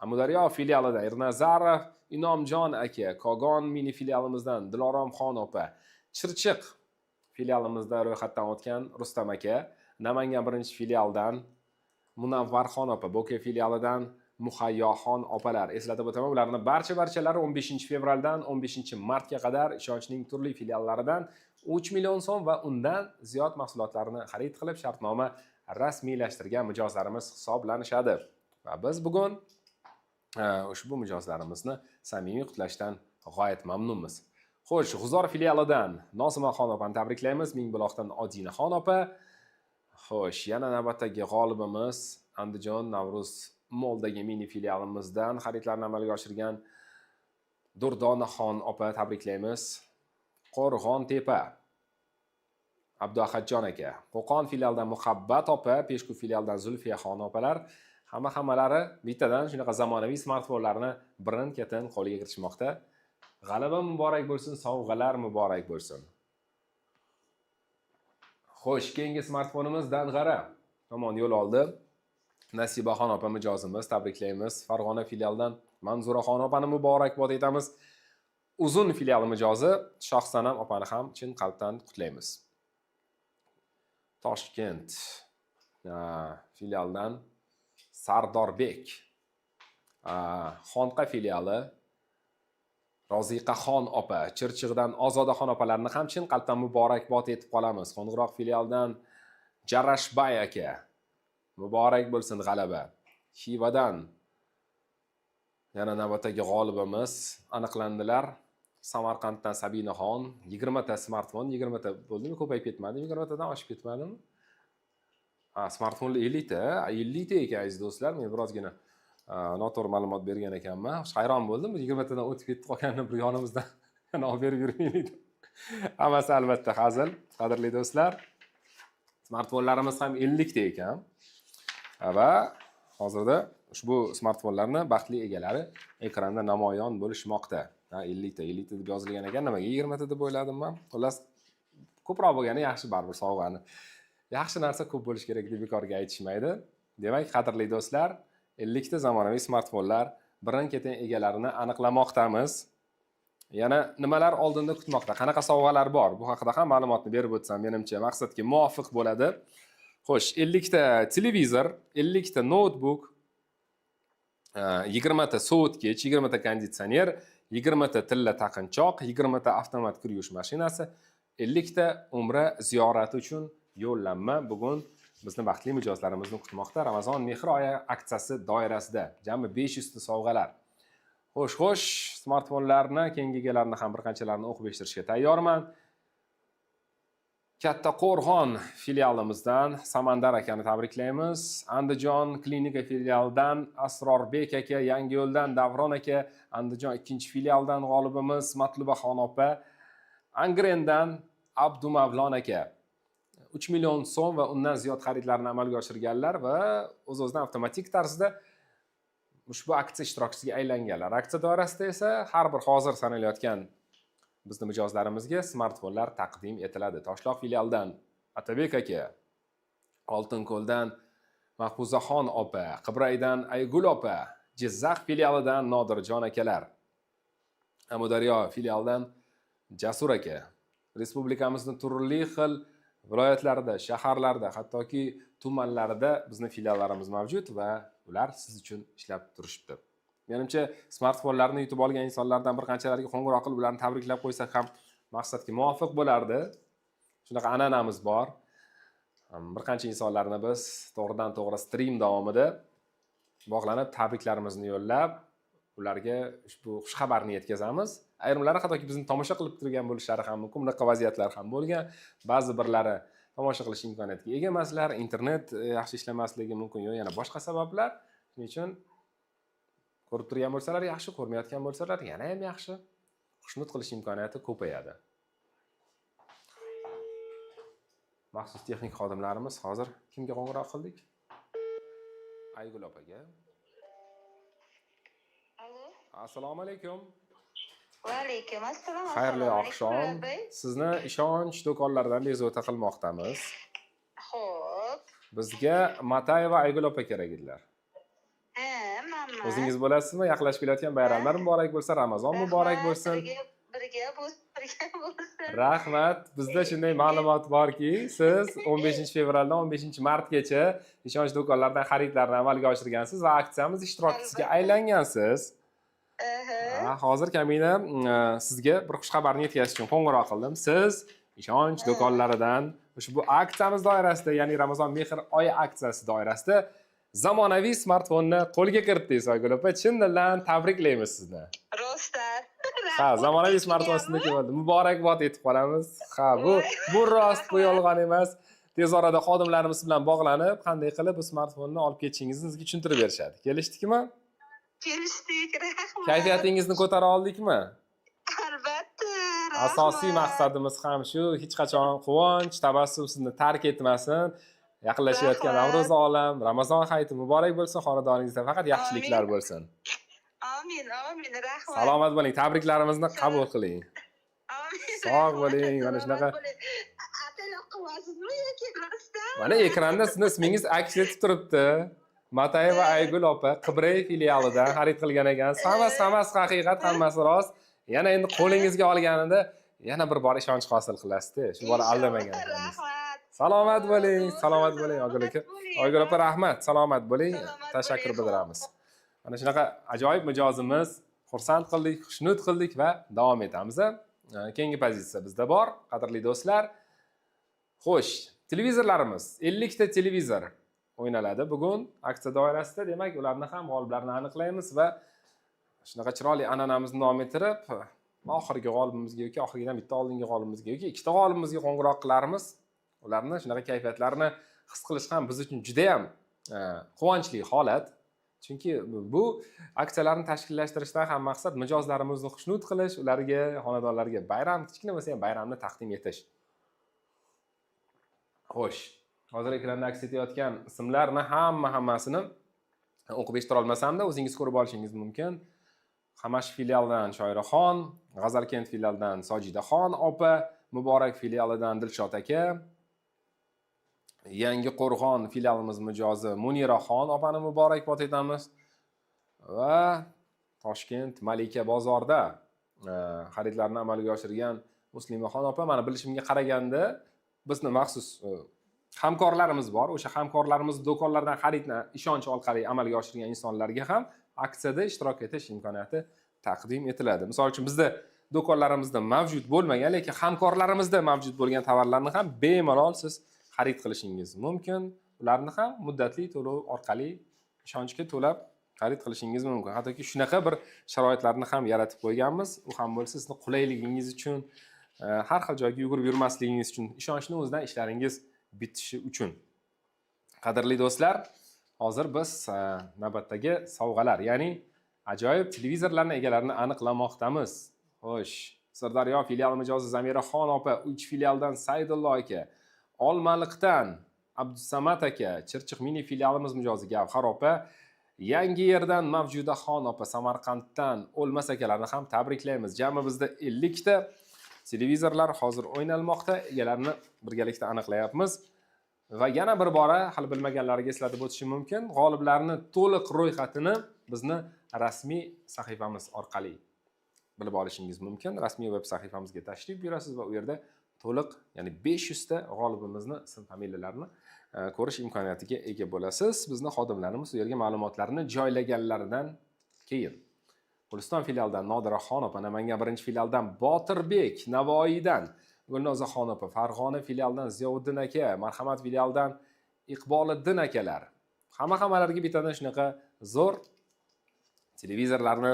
Amudaryo filialidan Ernazarov Inomjon aka, Kogon mini filialimizdan Diloromxon opa, Chirchiq filialimizda ro'yxatdan o'tgan Rustam aka, Namangan birinchi filialdan Munavvarxon opa, Bo'ka filialidan Muhayyoxon opalar. Eslatib o'taman, ularning barchalari 15-fevraldan 15-martga qadar ishonchning turli filiallaridan 3 million so'm va undan ziyod mahsulotlarni xarid qilib, shartnoma rasmiylashtirgan mijozlarimiz hisoblanishadi. Va biz bugun ushbu mijozlarimizni samimiy qutlashdan g'oyat mamnunmiz. Xo'sh, G'uzor filialidan Nosimaxon opani tabriklaymiz. Mingbuloqdan Odinaxon opa. Xo'sh, yana navbatdagi g'olibimiz Andijon Navruz Moldagi mini filialimizdan xaridlarni amalga oshirgan Durdonaxon opa tabriklaymiz. Qo'rg'on-Tepa Abduahadjon aka, Qo'qon filialidan Muhabbat opa, Peshku filialidan Zulfiyaxon opalar hammalari bittadan shunaqa zamonaviy smartfonlarni birin-ketin qo'lga kiritishmoqda. G'alaba muborak bo'lsin, sovg'alar muborak bo'lsin. Xo'sh, keyingi smartfonimiz Dang'ara tomon yo'l oldi. Nasibaxon opa mijozimiz, tabriklaymiz. Farg'ona filialidan Manzuraxon opani muborakbod etamiz. Uzun filiali mijozi Shohsanam opani ham chin qalbdan qutlaymiz. Toshkent filialidan Sardorbek, Xonqa filiali Roziqaxon opa, Chirchiqdan Ozodaxon opalarni ham chin qalbdan muborakbod etib qolamiz. Qo'ng'iroq filialidan Jarashbay aka, muborak bo'lsin g'alaba. Xivadan yana navbatdagi g'olibimiz aniqlandilar. Samarqanddan Sabinaxon, 20 ta smartfon, 20 ta bo'ldimi? Ko'payib ketmadimi? 20 tadan oshib ketmadimi? Smartfonlar 50 ta, 50 ta ekan aziz do'stlar. Men birozgina noto'g'ri ma'lumot bergan ekanman. Hayron bo'ldim. 20 tadan o'tib ketib qolganini bir yonimizdan yana olib berib yurmaylik. Hammasi albatta hazil, qadrli do'stlar. Smartfonlarimiz ham 50 ta ekan. Va hozirda ushbu smartfonlarning baxtli egalari ekranda namoyon bo'lishmoqda. 50 ta deb yozilgan ekan. Nimaga 20 ta deb o'yladim men? Xullas, ko'proq bo'lgani yaxshi baribir sovg'ani. Yaxshi narsa ko'p bo'lish kerak deb bekorga aytishmaydi. Demak, qadrli do'stlar, 50 ta zamonaviy smartfonlar birin-ketin egalarini aniqlamoqdamiz. Yana nimalar oldinda kutmoqda? Qanaqa sovg'alar bor? Bu haqida ham ma'lumotni berib o'tsam, menimcha maqsadga muvofiq bo'ladi. Xo'sh, 50 ta televizor, 50 ta notebook, 20 ta sovutgich, 20 ta konditsioner, 20 ta tilla taqinchoq, 20 ta avtomat kir yuvish mashinasi, 50 ta umra ziyorati uchun yo'llanma bugun bizni baxtli mijozlarimizni kutmoqda. Ramazon mehr oyi aksiyasi doirasida jami 500 ta sovg'alar. Xo'sh, smartfonlarni, keyingi egalarni ham bir qanchalarini o'qib eshittirishga tayyorman. Katta Qo'rg'on filialimizdan Samandar akani tabriklaymiz. Andijon klinika filialidan Asrorbek aka, Yangiyo'ldan Davron aka, Andijon 2-filialdan g'olibimiz Matlubaxon opa, Angrendan Abdumavlon aka. 3 million so'm va undan ziyod xaridlarni amalga oshirganlar va o'z-o'zidan avtomatik tarzda ushbu aksiya ishtirokchisiga aylanganlar. Aksiya doirasida esa har bir hozir sanalayotgan bizni mijozlarimizga smartfonlar taqdim etiladi. Toshloq filialidan Atabek aka, Oltinko'ldan Mahfuzaxon opa, Qibraydan Aygul opa, Jizzax filialidan Nodirjon akalar, Amudaryo filialidan Jasur aka. Respublikamizning turli xil viloyatlarida, shaharlarda, hattoki tumanlarida bizni filiallarimiz mavjud va ular siz uchun ishlab turishibdi. Menimcha smartfonlarni yutib olgan insonlardan bir qanchalariga qo'ng'iroq qilib ularni tabriklab qo'ysak ham maqsadga muvofiq bo'lardi. Shunaqa an'anamiz bor. Bir qancha insonlarni biz to'g'ridan-to'g'ri stream davomida bog'lanib tabriklarimizni yo'llab, ularga ushbu xushxabarni yetkazamiz. Ayrimlari hattoki bizni tomosha qilib turgan bo'lishlari ham mumkin. Bunaqa vaziyatlar ham bo'lgan. Ba'zi birlari tomosha qilish imkoniyatiga ega emaslar, internet yaxshi ishlamasligi mumkin yoki yana boshqa sabablar. Shuning uchun ko'rib turgan bo'lsalar yaxshi, ko'rmayotgan bo'lsalar yana ham yaxshi. Xushnud qilish imkoniyati ko'payadi. Maxsus texnik xodimlarimiz hozir kimga qo'ng'iroq qildik? Aygul opaga. Alo. Assalomu alaykum. Va alaykum assalom. Xayrli oqshom. Sizni ishonch do'konlaridan bezovta qilmoqdamiz. Xo'p. Bizga Matayeva Aygul opa kerak edilar. Manman. O'zingiz bo'lasizmi? Yaqinlashib kelayotgan bayramlar muborak bo'lsin, Ramazon muborak bo'lsin. Birga bo'lsin. Rahmat. Bizda shunday ma'lumot borki, siz 15 fevraldan 15 martgacha ishonch do'konlaridan xaridlarni amalga oshirgansiz va aksiyamiz ishtirokchisiga aylangansiz. Hozir kamina sizga bir xushxabarni yetkazish uchun qo'ng'iroq qildim. Siz ishonch do'konlaridan ushbu aksiyamiz doirasida, ya'ni Ramazon mehr oyi aksiyasi doirasida zamonaviy smartfonni qo'lga kiritdingiz, Aygul opa. Chin dildan tabriklaymiz sizni. Rostdan. Ha, zamonaviy smartfon sizniki bo'ldi. Muborakbod etib qolamiz. Ha, bu rost, bu yolg'on emas. Tez orada xodimlarimiz bilan bog'lanib, qanday qilib bu smartfonni olib ketishingizni sizga tushuntirib berishadi. Kelishdikmi? Kelishdik, rahmat. Kayfiyatingizni ko'tara oldikmi? Albatta. Asosiy maqsadimiz ham shu, hech qachon quvonch, tabassum sizni tark etmasin. Yaqinlashayotgan Navro'z olam, Ramazon hayiti muborak bo'lsin, xonadoningizda faqat yaxshiliklar bo'lsin. Amin, amin, rahmat. Salomat bo'ling. Tabriklarimizni qabul qiling. Amin. Sog' bo'ling. Mana shunaqa. Ataloq qilasizmi yoki rostdan? Mana ekranda sizni ismingiz aks etib turibdi. Matayeva Aygul opa Qibrey filialidan xarid qilgan ekansiz. Hammasi haqiqat, hammasi rost. Yana endi qo'lingizga olganida yana bir bor ishonch hosil qilasiz-da. Shu bola aldamagan ekansiz. Rahmat. Salomat bo'ling, salomat bo'ling Oygul aka. Oygul opa rahmat, salomat bo'ling. Tashakkur bildiramiz. Mana shunaqa ajoyib mijozimiz, xursand qildik, xushnud qildik va davom etamiz. Keyingi pozitsiya bizda bor, qadrli do'stlar. Xo'sh, televizorlarimiz 50 ta televizor o'ynaladi bugun aksiya doirasida. Demak, ularni ham g'oliblarini aniqlaymiz va shunaqa chiroyli an'anamizni davom ettirib, oxirgi g'olibimizga yoki oxirgidan bitta oldingi g'olibimizga yoki ikkita g'olibimizga qo'ng'iroq qilarmiz. Ularni shunaqa kayfiyatlarini his qilish ham biz uchun juda ham quvonchli holat. Chunki bu aksiyalarni tashkillashtirishdan ham maqsad mijozlarimizni xushnud qilish, ularga, xonadonlarga bayram, kichkina bo'lsa ham bayramni taqdim etish. Xo'sh, hozir ekranda aks etayotgan ismlarni hammasini o'qib eshitira olmasam-da, o'zingiz ko'rib olishingiz mumkin. Qamash filialidan Shoiraxon, G'azalkent filialidan Sojidaxon opa, Muborak filialidan Dilshod aka, Yangi Qo'rg'on filialimiz mijozi Muniraxon opani muborakbod etamiz va Toshkent Malika bozorda xaridlarni amalga oshirgan Muslimaxon opa, mana bilishimga qaraganda bizni maxsus hamkorlarimiz bor. O'sha hamkorlarimiz do'konlardan xaridni ishonch orqali amalga oshirgan insonlarga ham aksiyada ishtirok etish imkoniyati taqdim etiladi. Misol uchun bizda do'konlarimizda mavjud bo'lmagan, lekin hamkorlarimizda mavjud bo'lgan tovarlarni ham bemalol siz xarid qilishingiz mumkin. Ularni ham muddatli to'lov orqali ishonchga to'lab xarid qilishingiz mumkin. Hattoki shunaqa bir sharoitlarni ham yaratib qo'yganmiz. U ham bo'lsa sizni qulayligingiz uchun, har xil joyga yugurib yurmasligingiz uchun, ishonchni o'zidan ishlaringiz bitishi uchun. Qadrli do'stlar, hozir biz navbatdagi sovg'alar, ya'ni ajoyib televizorlarning egalarini aniqlamoqdamiz. Xo'sh, Sirdaryo filiali mijozi Zamiraxon opa, Uch filialdan Saidullo aka, Olmaliqdan Abdusamad aka, Chirchiq mini filialimiz mijozi Gavhar opa, Yangiyerdan Mavjudaxon opa, Samarqanddan O'lmas akalarni ham tabriklaymiz. Jami bizda 50 ta televizorlar hozir o'ynalmoqda. Egalarini birgalikda aniqlayapmiz. Va yana bir bora hali bilmaganlarga eslatib o'tishim mumkin. G'oliblarni to'liq ro'yxatini bizni rasmiy sahifamiz orqali bilib olishingiz mumkin. Rasmiy web sahifamizga tashrif buyurasiz va u yerda to'liq, ya'ni 500 ta g'olibimizning ism familiyalarini ko'rish imkoniyatiga ega bo'lasiz. Bizning xodimlarimiz u yerga ma'lumotlarni joylaganlaridan keyin Guliston filialidan Nodiraxon opa, Namangan 1-filialidan Botirbek, Navoiydan Gulnozaxon opa, Farg'ona filialidan Ziyovuddin aka, Marhamat filialidan Iqboliddin akalar. Hammalarga bittadan shunaqa zo'r televizorlarni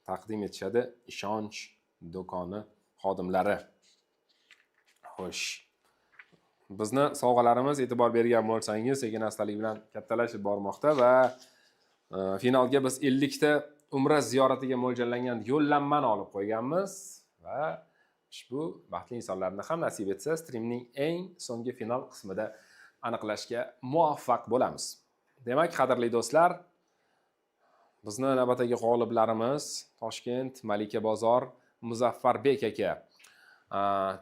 taqdim etishadi ishonch do'koni xodimlari. Xo'sh. Bizni sovg'alarimiz e'tibor bergan bo'lsangiz, sekin-astalik bilan kattalashib bormoqda va finalga biz 50 ta Umra ziyoratiga mo'ljallangan yo'llanmani olib qo'yganmiz va ushbu baxtli insonlarni ham nasib etsa streamning eng so'nggi final qismida aniqlashga muvaffaq bo'lamiz. Demak, qadrli do'stlar, bizni navbatdagi g'oliblarimiz Toshkent Malika bozor Muzaffarbek aka,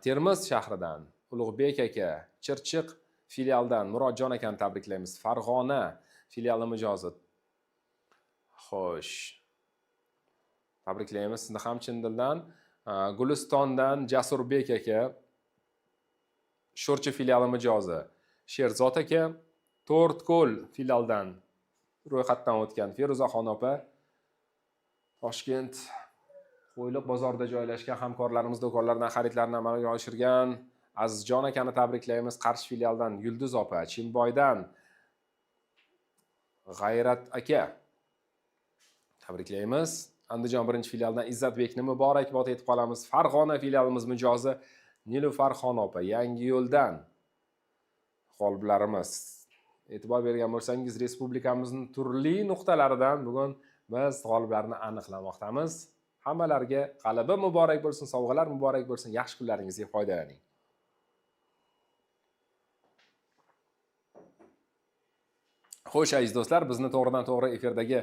Termiz shahridan Ulug'bek aka, Chirchiq filialidan Murodjon akani tabriklaymiz. Farg'ona filiali mijozi. Xo'sh. Tabriklaymiz sizni ham chin dildan. Gulistondan Jasurbek aka, Sho'rchi filiali mijozi Sherzod aka, To'rtko'l filialidan ro'yxatdan o'tgan Feruzaxon opa, Toshkent Qo'yliq bozorida joylashgan hamkorlarimiz do'konlaridan xaridlarni amalga oshirgan Azizjon akani tabriklaymiz. Qarshi filialidan Yulduz opa, Chimboydan G'ayrat aka tabriklaymiz. Andijon 1-filialidan Izzatbekni muborakbod etib qolamiz. Farg'ona filialimiz mijozi Nilufarxon opa, Yangiyo'ldan g'oliblarimiz. E'tibor bergan bo'lsangiz, respublikamizning turli nuqtalaridan bugun biz g'oliblarni aniqlamoqdamiz. Hammalarga g'alaba muborak bo'lsin, sovg'alar muborak bo'lsin, yaxshi kunlaringizga foydalaning. Xo'sh, aziz do'stlar, bizni to'g'ridan to'g'ri efirdagi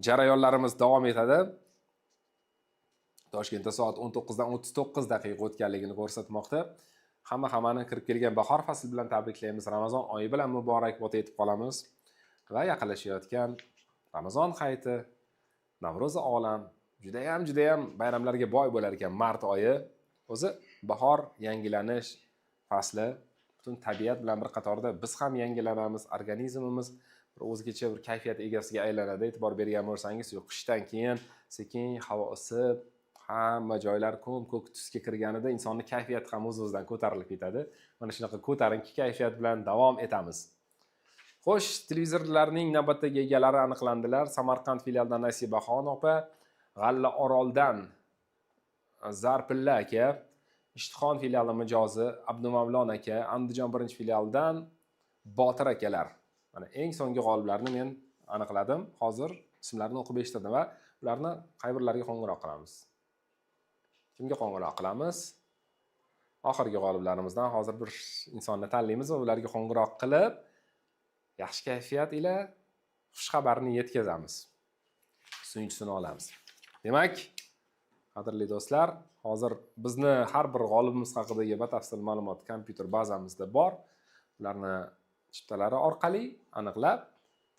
jarayonlarimiz davom etadi. Toshkentda soat 19dan 39 daqiqa o'tganligini ko'rsatmoqda. Hammani kirib kelgan bahor fasli bilan tabriklaymiz. Ramazon oyi bilan muborakbod etib qolamiz va yaqinlashayotgan Ramazon hayiti, Navro'zi olam juda ham bayramlarga boy bo'lar ekan. Mart oyi o'zi bahor, yangilanish fasli, butun tabiat bilan bir qatorda biz ham yangilanamiz, organizmimiz bir o'zgacha bir kayfiyat egasiga aylanadi. E'tibor bergan bo'lsangiz, qishdan keyin sekin havo isib, hamma joylar ko'k tusga kirganida insonning kayfiyati ham o'z-o'zidan ko'tarilib ketadi. Mana shunaqa ko'tarinki kayfiyat bilan davom etamiz. Xo'sh, televizorlarning navbatdagi egalari aniqlandilar. Samarqand filialidan Nasibaxon opa, G'alla Oroldan Zarpilla aka, Ishtixon filiali mijozi Abdumavlon aka, Andijon birinchi filialidan Botir akalar. Mana eng so'nggi g'oliblarni men aniqladim. Hozir ismlarini o'qib eshitdim va ularni qay birlariga qo'ng'iroq qilamiz. Kimga qo'ng'iroq qilamiz? Oxirgi g'oliblarimizdan hozir bir insonni tanlaymiz va ularga qo'ng'iroq qilib, yaxshi kayfiyat ila xush xabarni yetkazamiz. Suyunchisini olamiz. Demak, qadrli do'stlar, hozir bizni har bir g'olibimiz haqidagi batafsil ma'lumot kompyuter bazamizda bor. Ularni chiptalari orqali aniqlab,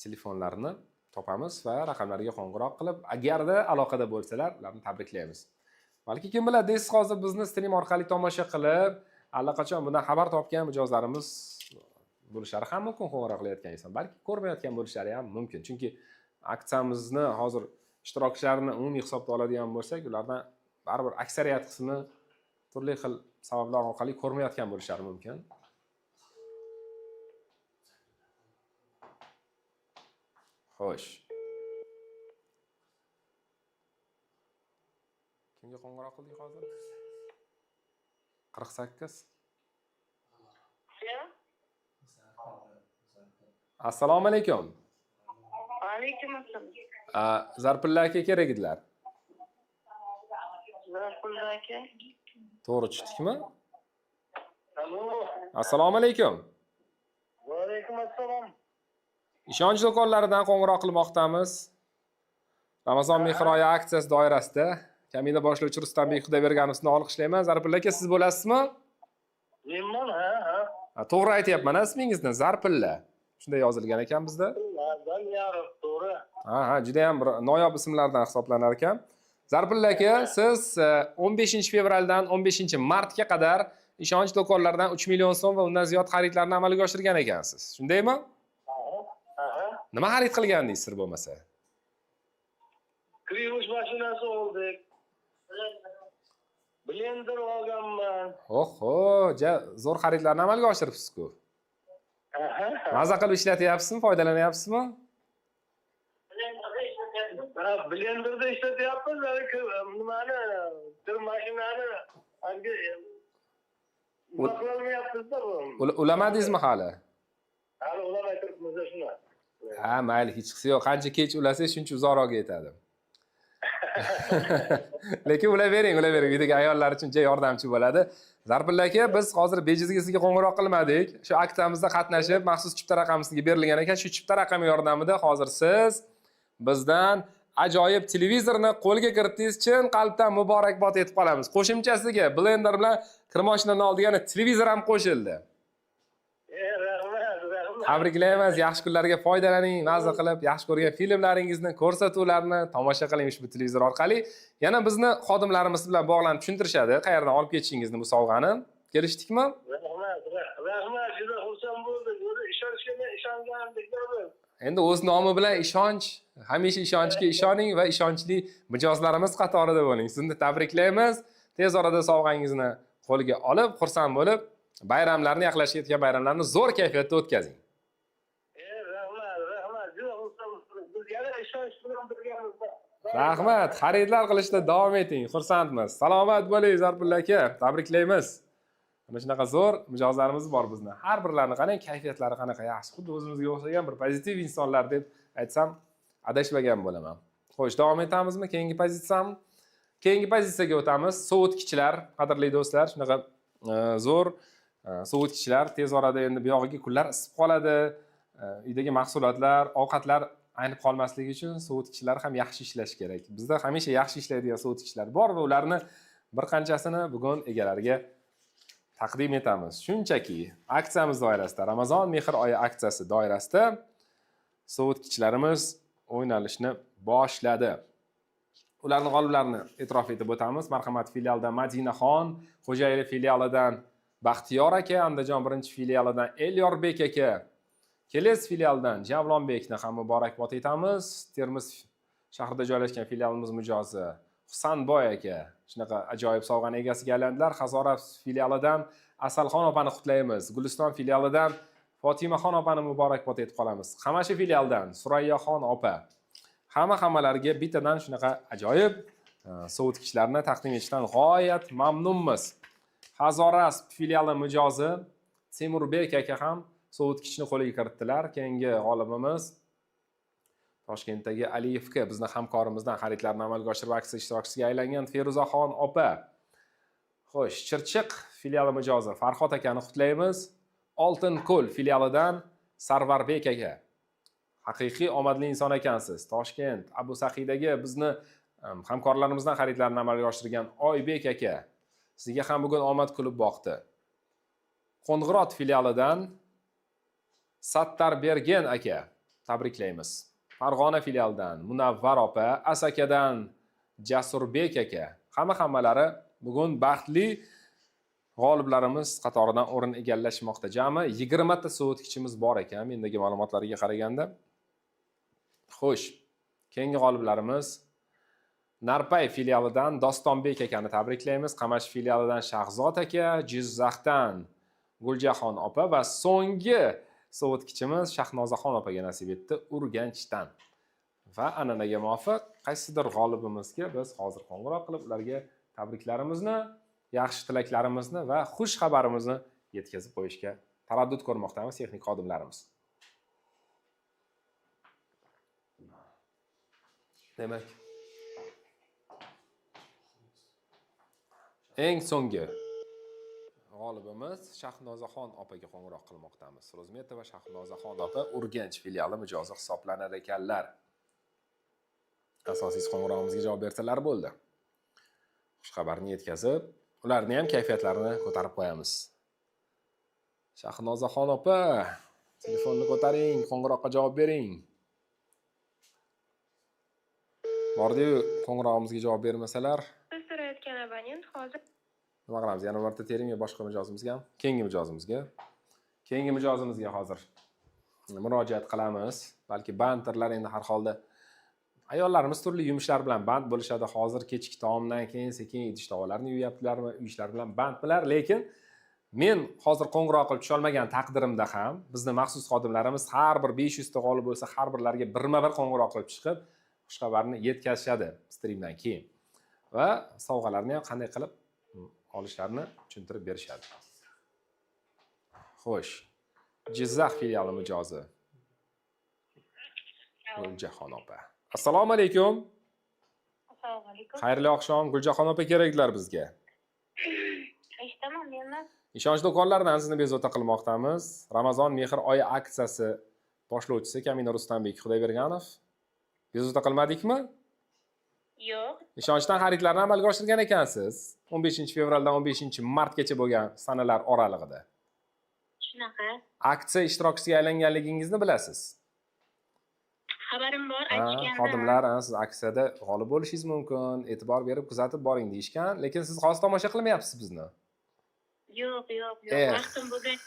telefonlarini topamiz va raqamlariga qo'ng'iroq qilib, agarda aloqada bo'lsalar, ularni tabriklaymiz. Balki kim biladi, siz hozir bizni stream orqali tomosha qilib, allaqachon bundan xabar topgan mijozlarimiz bo'lishlari ham mumkin, qo'ng'iroq qilayotgan inson. Balki ko'rmayotgan bo'lishlari ham mumkin. Chunki aksiyamizni hozir ishtirokchilarni umumiy hisobga oladigan bo'lsak, ulardan baribir aksariyat qismi turli xil sabablar orqali ko'rmayotgan bo'lishlari mumkin. Xo'sh. Kimga qo'ng'iroq qildik hozir? 48. Assalomu alaykum. Alaykum assalom. Zarpilla aka kerak edilar. Zarpilla aka. To'g'ri tushdikmi? Alo. Assalomu alaykum. Va alaykum assalom. Ishonch do'konlaridan qo'ng'iroq qilmoqdamiz. Ramazon mehr oyi aksiyasi doirasida kamina boshlovchi Rustam Xudoyberganovni olqishlayman. Zarpilla aka, siz bo'lasizmi? Menman, ha. To'g'ri aytyapman, ismingizni Zarpilla. Shunday yozilgan ekan bizda. To'g'ri. Ha, juda ham bir noyob ismlardan hisoblanar ekan. Zarpilla aka, siz 15-fevraldan 15-martga qadar ishonch do'konlaridan 3 million so'm va undan ziyod xaridlarni amalga oshirgan ekansiz. Shundaymi? Nima xarid qilgandingiz sir bo'lmasa? Krivush mashinasi oldik. Blender olganman. Oho, zo'r xaridlarni amalga oshiribsiz-ku. Maza qilib ishlatyapsizmi, foydalanyapsizmi? Blenderda ishlatyapmiz, nimani, bir mashinani uqolmayapmiz-da. Ulamadingizmi hali? Hali ulamay turibmiz shuni. Ha, mayli, hech qisi yo'q. Qancha kech ulasangiz, shuncha uzoqroq yetadi. Lekin ulavering. Uydagi ayollar uchun juda yordamchi bo'ladi. Zarpilla aka, biz hozir bejizga sizga qo'ng'iroq qilmadik. Shu aksiyamizda qatnashib, maxsus chipta raqami sizga berilgan ekan. Shu chipta raqami yordamida hozir siz bizdan ajoyib televizorni qo'lga kiritdingiz. Chin qalbdan muborakbod etib qolamiz. Qo'shimchasiga blender bilan kirmoshinadan oldigani televizor ham qo'shildi. Tabriklaymiz, yaxshi kunlarga foydalaning, maza qilib, yaxshi ko'rgan filmlaringizni, ko'rsatuvlarni tomosha qiling ushbu televizor orqali. Yana bizni xodimlarimiz bilan bog'lanib tushuntirishadi, qayerdan olib ketishingizni bu sovg'ani. Kelishdikmi? Rahmat, juda xursand bo'ldim. Ishongandik. Endi o'z nomi bilan ishonch, hamisha ishonchga ishoning va ishonchli mijozlarimiz qatorida bo'ling. Sizni tabriklaymiz. Tez orada sovg'angizni qo'lga olib, xursand bo'lib, bayramlarni yaqinlashayotgan bayramlarni zo'r kayfiyatda o'tkazing. Rahmat, xaridlar qilishda davom eting, xursandmiz. Salomat bo'ling Zarpilla aka, tabriklaymiz. Mana shunaqa zo'r mijozlarimiz bor bizni. Har birlarini qarang, kayfiyatlari qanaqa yaxshi, xuddi o'zimizga o'xshagan bir pozitiv insonlar deb aytsam adashmagan bo'laman. Xo'sh, davom etamizmi? Keyingi pozitsiyaga o'tamiz. Sovutgichlar, qadrli do'stlar, shunaqa zo'r sovutgichlar tez orada endi bu yog'iga kunlar isib qoladi. Uydagi mahsulotlar, ovqatlar aynib qolmasligi uchun sovutgichlar ham yaxshi ishlashi kerak. Bizda hamisha yaxshi ishlaydigan sovutgichlar bor va ularni bir qanchasini bugun egalariga taqdim etamiz. Shunchaki aksiyamiz doirasida, Ramazon mehr oyi aksiyasi doirasida sovutgichlarimiz o'ynalishni boshladi. Ularning g'oliblarini e'tirof etib o'tamiz. Marhamat filialidan Madinaxon, Xo'jayli filialidan Baxtiyor aka, Andijon birinchi filialidan Elyorbek aka, Keles filialidan Javlonbekni ham muborakbod etamiz. Termiz shahrida joylashgan filialimiz mijozi Husanboy aka shunaqa ajoyib sovg'ani egasiga aylandilar. Hazora filialidan Asalxon opani qutlaymiz. Guliston filialidan Fotimaxon opani muborakbod etib qolamiz. Qamashi filialidan Surayyoxon opa. Hammalariga bittadan shunaqa ajoyib sovutgichlarni taqdim etishdan g'oyat mamnunmiz. Hazoras filiali mijozi Temurbek aka ham sovutgichni qo'liga kiritdilar. Keyingi g'olibimiz Toshkentdagi Aliyevka bizning hamkorimizdan xaridlarni amalga oshirib aksiya ishtirokchisiga aylangan Feruzaxon opa. Xo'sh, Chirchiq filiali mijozi Farhod akani qutlaymiz. Oltinko'l filialidan Sarvarbek aka. Haqiqiy omadli inson ekansiz. Toshkent Abu Sahidagi bizni hamkorlarimizdan xaridlarni amalga oshirgan Oybek aka. Sizga ham bugun omad kulib boqdi. Qo'ng'irot filialidan Sattarbergen aka. Tabriklaymiz. Farg'ona filialidan Munavvar opa, Asakadan Jasurbek aka. Hammalari bugun baxtli g'oliblarimiz qatoridan o'rin egallashmoqda. Jami 20 ta sovutgichimiz bor ekan, mendagi ma'lumotlarga qaraganda. Xo'sh, keyingi g'oliblarimiz Narpay filialidan Dostonbek akani tabriklaymiz. Qamash filialidan Shahzod aka, Jizzaxdan Guljaxon opa va so'nggi sovutgichimiz Shahnozaxon opaga nasib etdi Urganchdan. Va an'anaga muvofiq qaysidir g'olibimizga biz hozir qo'ng'iroq qilib ularga tabriklarimizni, yaxshi tilaklarimizni va xush xabarimizni yetkazib qo'yishga taraddud ko'rmoqdamiz texnik xodimlarimiz. Demak, eng so'nggi g'olibimiz Shahnozaxon opaga qo'ng'iroq qilmoqdamiz. Ro'zmetova Shahnozaxon opa Urganch filiali mijozi hisoblanar ekanlar. Asosiy qo'ng'irog'imizga javob bersalar bo'ldi. Xush xabarni yetkazib, ularni ham kayfiyatlarini ko'tarib qo'yamiz. Shahnozaxon opa, telefonni ko'taring, qo'ng'iroqqa javob bering. Bordi-yu, qo'ng'irog'imizga javob bermasalar, Siz so'rayotgan abonent hozir nima qilamiz? Yana bir marta tering boshqa mijozimizga ham, keyingi mijozimizga hozir murojaat qilamiz. Balki banterlar endi har holda ayollarimiz turli yumushlar bilan band bo'lishadi. Hozir kechki taomdan keyin sekin idish tovolarni yuyaptilarmi, uy ishlari bilan bandmilar, lekin men hozir qo'ng'iroq qilib tusholmagan taqdirimda ham bizni maxsus xodimlarimiz har bir 500 ta g'olib bo'lsa, har birlariga birma-bir qo'ng'iroq qilib chiqib, xush xabarni yetkazishadi streamdan keyin. Va sovg'alarni ham qanday qilib olishlarini tushuntirib berishadi. Xo'sh, Jizzax filiali mijozi Guljaxon opa. Assalomu alaykum. Assalomu alaykum. Xayrli oqshom. Guljaxon opa keraklar bizga. Eshitaman, menman. Ishonch do'konlaridan sizni bezovta qilmoqdamiz. Ramazon mehr oyi aksiyasi boshlovchisi Kamina Rustambeek Xudoyberganov. Bezovta qilmadikmi? Yo'q. Ishonchdan xaridlarni amalga oshirgan ekansiz. 15-fevraldan 15-martgacha bo'lgan sanalar oralig'ida. Shunaqa. Aksiya ishtirokchisiga aylanganligingizni bilasiz. Xabarim bor, aytishgan. Xodimlar siz aksiyada g'olib bo'lishingiz mumkin, e'tibor berib kuzatib boring deyishgan, lekin siz hozir tomosha qilmayapsiz bizni. Yo'q. Vaqtim bo'lgan.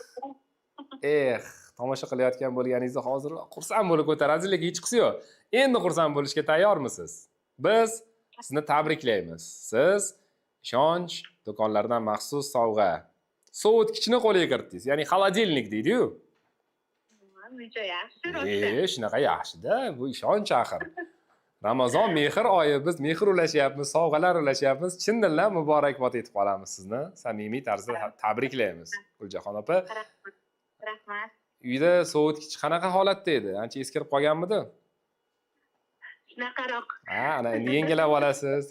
Tomosha qilayotgan bo'lganingizda hozir xursand bo'lib ko'tarasiz, lekin hech qisi yo'q. Endi xursand bo'lishga tayyormisiz? Biz sizni tabriklaymiz. Siz ishonch do'konlaridan maxsus sovg'a sovutgichni qo'lga kiritdingiz. Ya'ni xolodilnik deydi-yu. Juda yaxshi. Shunaqa yaxshi-da, bu ishonch axir. Ramazon mehr oyi, biz mehr ulashyapmiz, sovg'alar ulashyapmiz. Chin dildan muborakbod etib qolamiz sizni. Samimiy tarzda tabriklaymiz. Guljaxon opa. Rahmat. Uyda sovutgich qanaqa holatda edi? Ancha eskirib qolganmidi? Shunaqaroq. Ana endi yengilab olasiz.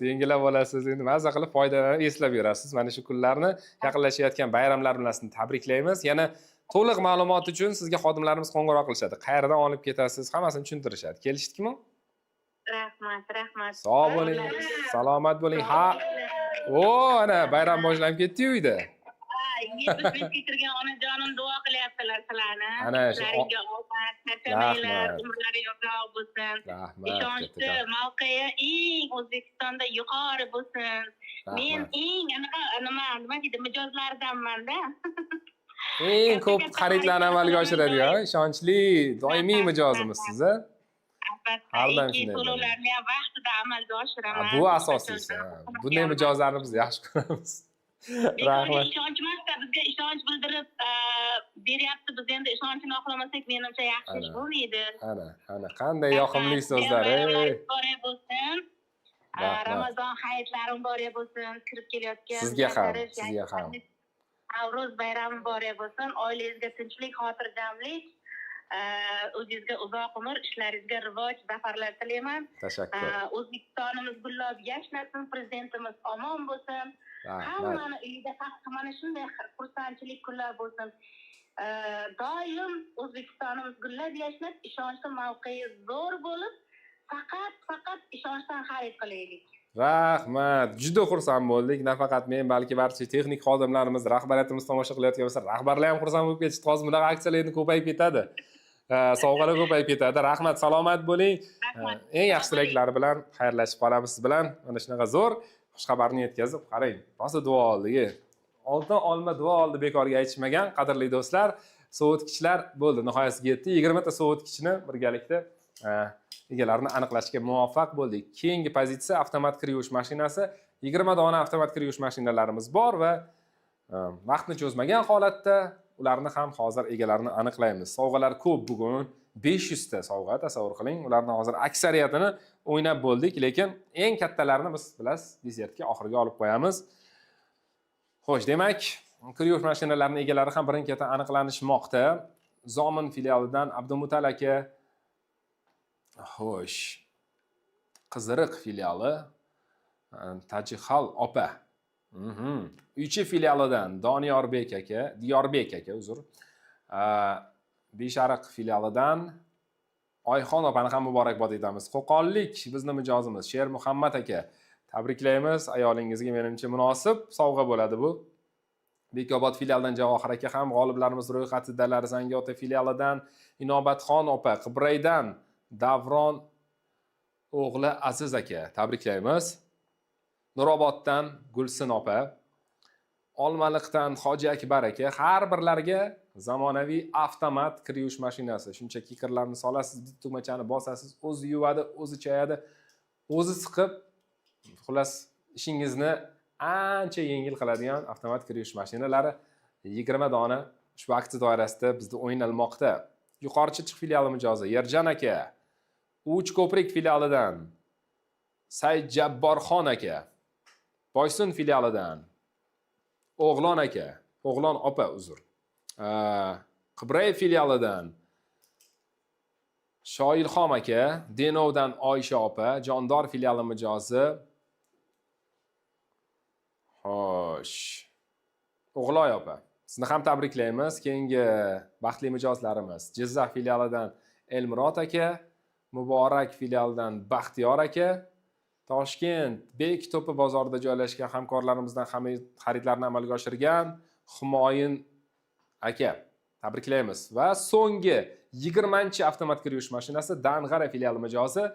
Endi mazza qilib foydalanib eslab yurasiz. Mana shu kunlarni yaqinlashayotgan bayramlar bilan sizni tabriklaymiz. Yana To'liq ma'lumot uchun sizga xodimlarimiz qo'ng'iroq qilishadi. Qayerdan olib ketasiz, hammasini tushuntirishadi. Kelishdikmi? Rahmat. Sog' bo'ling, salomat bo'ling. Ha. O, ana bayram boshlanib ketdi-yu uyda. Yetib kirgan onajonim duo qilyaptilar sizlarni. Ana shu Sizlarga omad, charchamaylar, Rahmat. umrlari uzoq bo'lsin. Rahmat. Ishonchli mavqei eng O'zbekistonda yuqori bo'lsin. Men Rahmat. eng nima deydi, mijozlardanman-da. Eng ko'p xaridlarni amalga oshiradigan, ishonchli, doimiy mijozimiz siz. Har doim shunday To'lovlarni ham vaqtida amalga oshiraman. Bu asosiysi. Bunday mijozlarni biz yaxshi ko'ramiz. Rahmat. Ishonch emasda bizga ishonch bildirib beryapti. Biz endi ishonchini oqlamasak, menimcha yaxshi ish bo'lmaydi. Ana qanday yoqimli so'zlar. Muborak bo'lsin. Rahmat. Ramazon hayitlar muborak bo'lsin. Kirib kelayotgan Sizga ham. Navro'z bayrami muborak bo'lsin. Oilangizga tinchlik, xotirjamlik, o'zingizga uzoq umr, ishlaringizga rivoj, zafarlar tilayman. Tashakkur. O'zbekistonimiz gullab yashnasin, prezidentimiz omon bo'lsin. Rahmat. Hammani uyida mana shunday xursandchilik kunlar bo'lsin. Doim O'zbekistonimiz gullab yashnab, ishonchli mavqei zo'r bo'lib, faqat ishonchdan xarid qilaylik. Rahmat. Juda xursand bo'ldik. Nafaqat men, balki barcha texnik xodimlarimiz, rahbariyatimiz tomosha qilayotgan bo'lsa, rahbarlar ham xursand bo'lib ketishdi. Hozir bunaqa aksiyalar ko'payib ketadi. Sovg'alar ko'payib ketadi. Rahmat, salomat bo'ling. Eng yaxshi tilaklar bilan xayrlashib qolamiz siz bilan. Mana shunaqa zo'r xushxabarni yetkazib, qarang, rosa duo oldik. Oltin olma duo oldi bekorga aytishmagan, qadrli do'stlar. Sovutgichlar bo'ldi, nihoyasiga yetdi. 20 ta sovutgichni birgalikda egalarini aniqlashga muvaffaq bo'ldik. Keyingi pozitsiya avtomat kir yuvish mashinasi. 20 dona avtomat kir yuvish mashinalarimiz bor va vaqtni cho'zmagan holatda ularni ham hozir egalarini aniqlaymiz. Sovg'alar ko'p bugun. 500 ta sovg'a tasavvur qiling. Ularning hozir aksariyatini o'ynab bo'ldik, lekin eng kattalarini biz bilasiz, desertga oxirga olib qo'yamiz. Xo'sh, demak, kir yuvish mashinalarining egalari ham birin-ketin aniqlanishmoqda. Zomin filialidan Abdumutal aka, xo'sh, Qiziriq filiali Tajixal opa. Uychi filialidan Diyorbek aka, uzr. Beshariq filialidan Oyxon opani ham muborakbod etamiz. Qo'qonlik bizning mijozimiz Sher Muhammad aka. Tabriklaymiz. Ayolingizga menimcha munosib sovg'a bo'ladi bu. Bekobod filialidan Javohir aka ham g'oliblarimiz ro'yxatidalar. Zangiota filialidan Inobatxon opa, Qibraydan Davron o'g'li Aziz aka. Tabriklaymiz. Nuroboddan Gulsin opa, Olmaliqdan Hoji Akbar aka, har birlariga zamonaviy avtomat kir yuvish mashinasi. Shunchaki kirlarni solasiz, bitta tugmachani bosasiz, o'zi yuvadi, o'zi chayadi, o'zi siqib, xullas ishingizni ancha yengil qiladigan avtomat kir yuvish mashinalari 20 dona ushbu aksiya doirasida bizda o'ynalmoqda. Yuqori Chirchiq filiali mijozi Yerjan aka, Uchko'prik filialidan Said Jabborxon aka, Boysun filialidan O'g'lon aka, O'g'lon opa, uzr. Qibray filialidan Shoilxon aka, Denovdan Oysha opa, Jondor filiali mijozi. Xo'sh. O'g'loy opa, sizni ham tabriklaymiz. Keyingi baxtli mijozlarimiz Jizzax filialidan Elmurod aka, Muborak filialidan Baxtiyor aka, Toshkent Bekto'pi bozorida joylashgan hamkorlarimizdan xaridlarni amalga oshirgan Humoyin aka. Tabriklaymiz. Va so'nggi 20-chi avtomat kir yuvish mashinasi Dang'ara filiali mijozi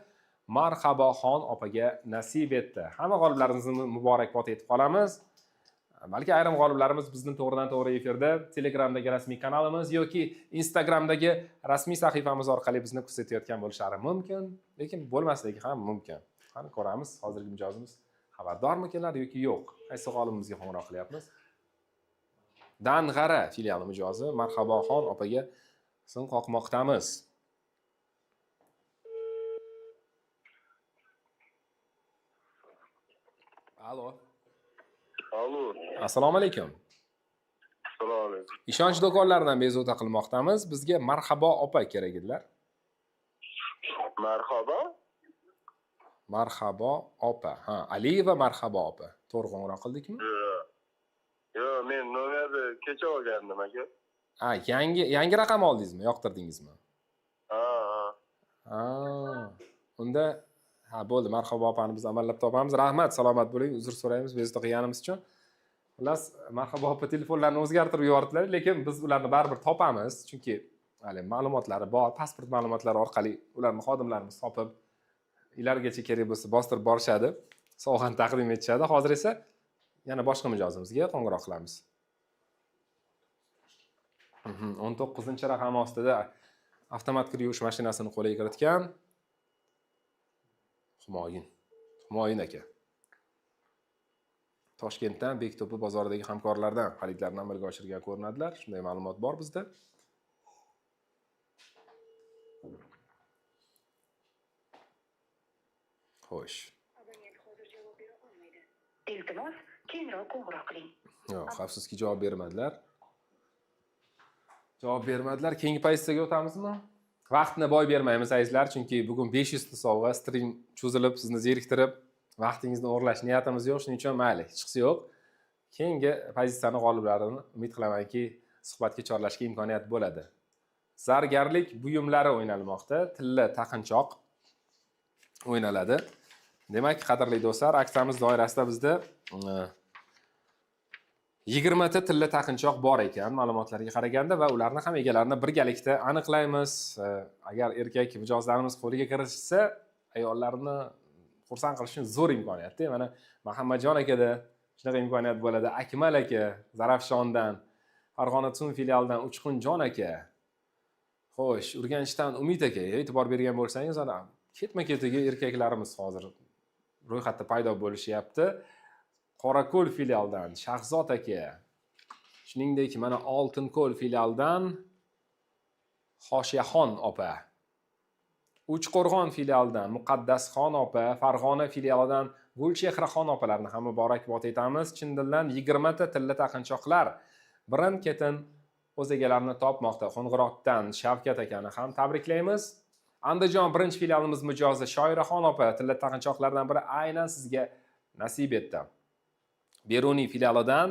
Marhaboxon opaga nasib etdi. Hamma g'oliblarimizni muborakbod etib qolamiz. Balki ayrim g'oliblarimiz bizning to'g'ridan-to'g'ri efirda Telegramdagi rasmiy kanalimiz yoki Instagramdagi rasmiy sahifamiz orqali bizni kuzatayotgan bo'lishlari mumkin, lekin bo'lmasligi ham mumkin. Qani ko'ramiz, hozirgi mijozimiz xabardormikinlar yoki yo'q. Qaysi g'olibimizga qo'ng'iroq qilyapmiz? Dang'ara filiali mijozi Marhaboxon opaga sin qoqmoqdamiz. Alo. Assalomu alaykum. Assalomu alaykum. Ishonch do'konlaridan bezovta qilmoqdamiz. Bizga Marhabo opa kerak edilar. Marhaba. Marhabo opa. Ha, Aliyeva Marhabo opa. To'g'ri qo'ng'iroq qildikmi? Yo'q, men nomerni kecha olgandim aka. Yangi raqam oldingizmi, yoqtirdingizmi? Ha. Ha. Unda bo'ldi, marhaba opani biz amallab topamiz. Rahmat, salomat bo'ling. Uzr so'raymiz bezovta qilganimiz uchun. Xullas, marhaba opa telefonlarini o'zgartirib yubordilar, lekin biz ularni baribir topamiz, chunki hali ma'lumotlari bor, pasport ma'lumotlari orqali ularni xodimlarimiz topib, ilarigacha kerak bo'lsa bostirib borishadi, sovg'ani taqdim etishadi. Hozir esa yana boshqa mijozimizga qo'ng'iroq qilamiz. 19-raqam ostida avtomat kir yuvish mashinasini qo'liga kiritgan Humoyun aka. Toshkentdan Bekto'pi bozoridagi hamkorlardan xaridlarni amalga oshirgan ko'rinadilar. Shunday ma'lumot bor bizda. Xo'sh. Iltimos, keyinroq qo'ng'iroq qiling. Yo'q, xavfsizki javob bermadilar. Keyingi pozitsiyaga o'tamizmi? Vaqtni boy bermaymiz azizlar, chunki bugun 500 ta sovg'a, stream cho'zilib, sizni zeriktirib, vaqtingizni o'g'irlash niyatimiz yo'q, shuning uchun mayli, hech qisi yo'q. Keyingi pozitsiyani g'oliblarini umid qilamanki, suhbatga chorlashga imkoniyat bo'ladi. Zargarlik buyumlari o'ynalmoqda, tilla taqinchoq o'ynaladi. Demak, qadrli do'stlar, aksiyamiz doirasida bizda 20 ta tilla taqinchoq bor ekan ma'lumotlarga qaraganda va ularni ham egalarini birgalikda aniqlaymiz. Agar erkak mijozlarimiz qo'liga kirishsa, ayollarni xursand qilish uchun zo'r imkoniyat-da. Mana Muhammadjon akada shunaqa imkoniyat bo'ladi. Akmal aka Zarafshondan, Farg'ona Tsun filialidan Uchqunjon aka. Xo'sh, Urganchdan Umid aka e'tibor bergan bo'lsangiz, ana ketma-ketiga erkaklarimiz hozir ro'yxatda paydo bo'lishyapti. Qorako'l filialidan Shahzod aka. Shuningdek, mana Oltinko'l filialidan Xoshiyaxon opa. Uchqo'rg'on filialidan Muqaddasxon opa, Farg'ona filialidan Gulchehraxon opalarni ham muborakbod etamiz. Chin dildan 20 ta tilla taqinchoqlar birin-ketin o'z egalarini topmoqda. Qo'ng'iroqdan Shavkat akani ham tabriklaymiz. Andijon birinchi filialimiz mijozi Shoiraxon opa tilla taqinchoqlardan biri aynan sizga nasib etdi. Beruniy filialidan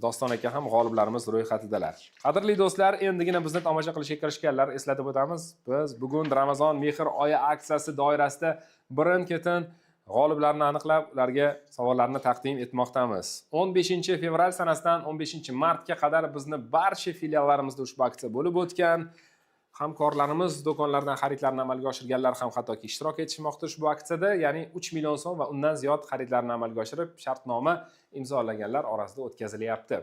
Doston aka ham g'oliblarimiz ro'yxatidalar. Qadrli do'stlar, endigina bizni tomosha qilishga kirishganlar eslatib o'tamiz. Biz bugun Ramazon mehr oyi aksiyasi doirasida birin-ketin g'oliblarni aniqlab, ularga savollarni taqdim etmoqdamiz. 15-fevral sanasidan 15-martga qadar bizni barcha filiallarimizda ushbu aksiya bo'lib o'tgan. Hamkorlarimiz do'konlardan xaridlarni amalga oshirganlar ham hattoki ishtirok etishmoqda ushbu aksiyada, ya'ni 3 million so'm va undan ziyod xaridlarni amalga oshirib, shartnoma imzolaganlar orasida o'tkazilyapti.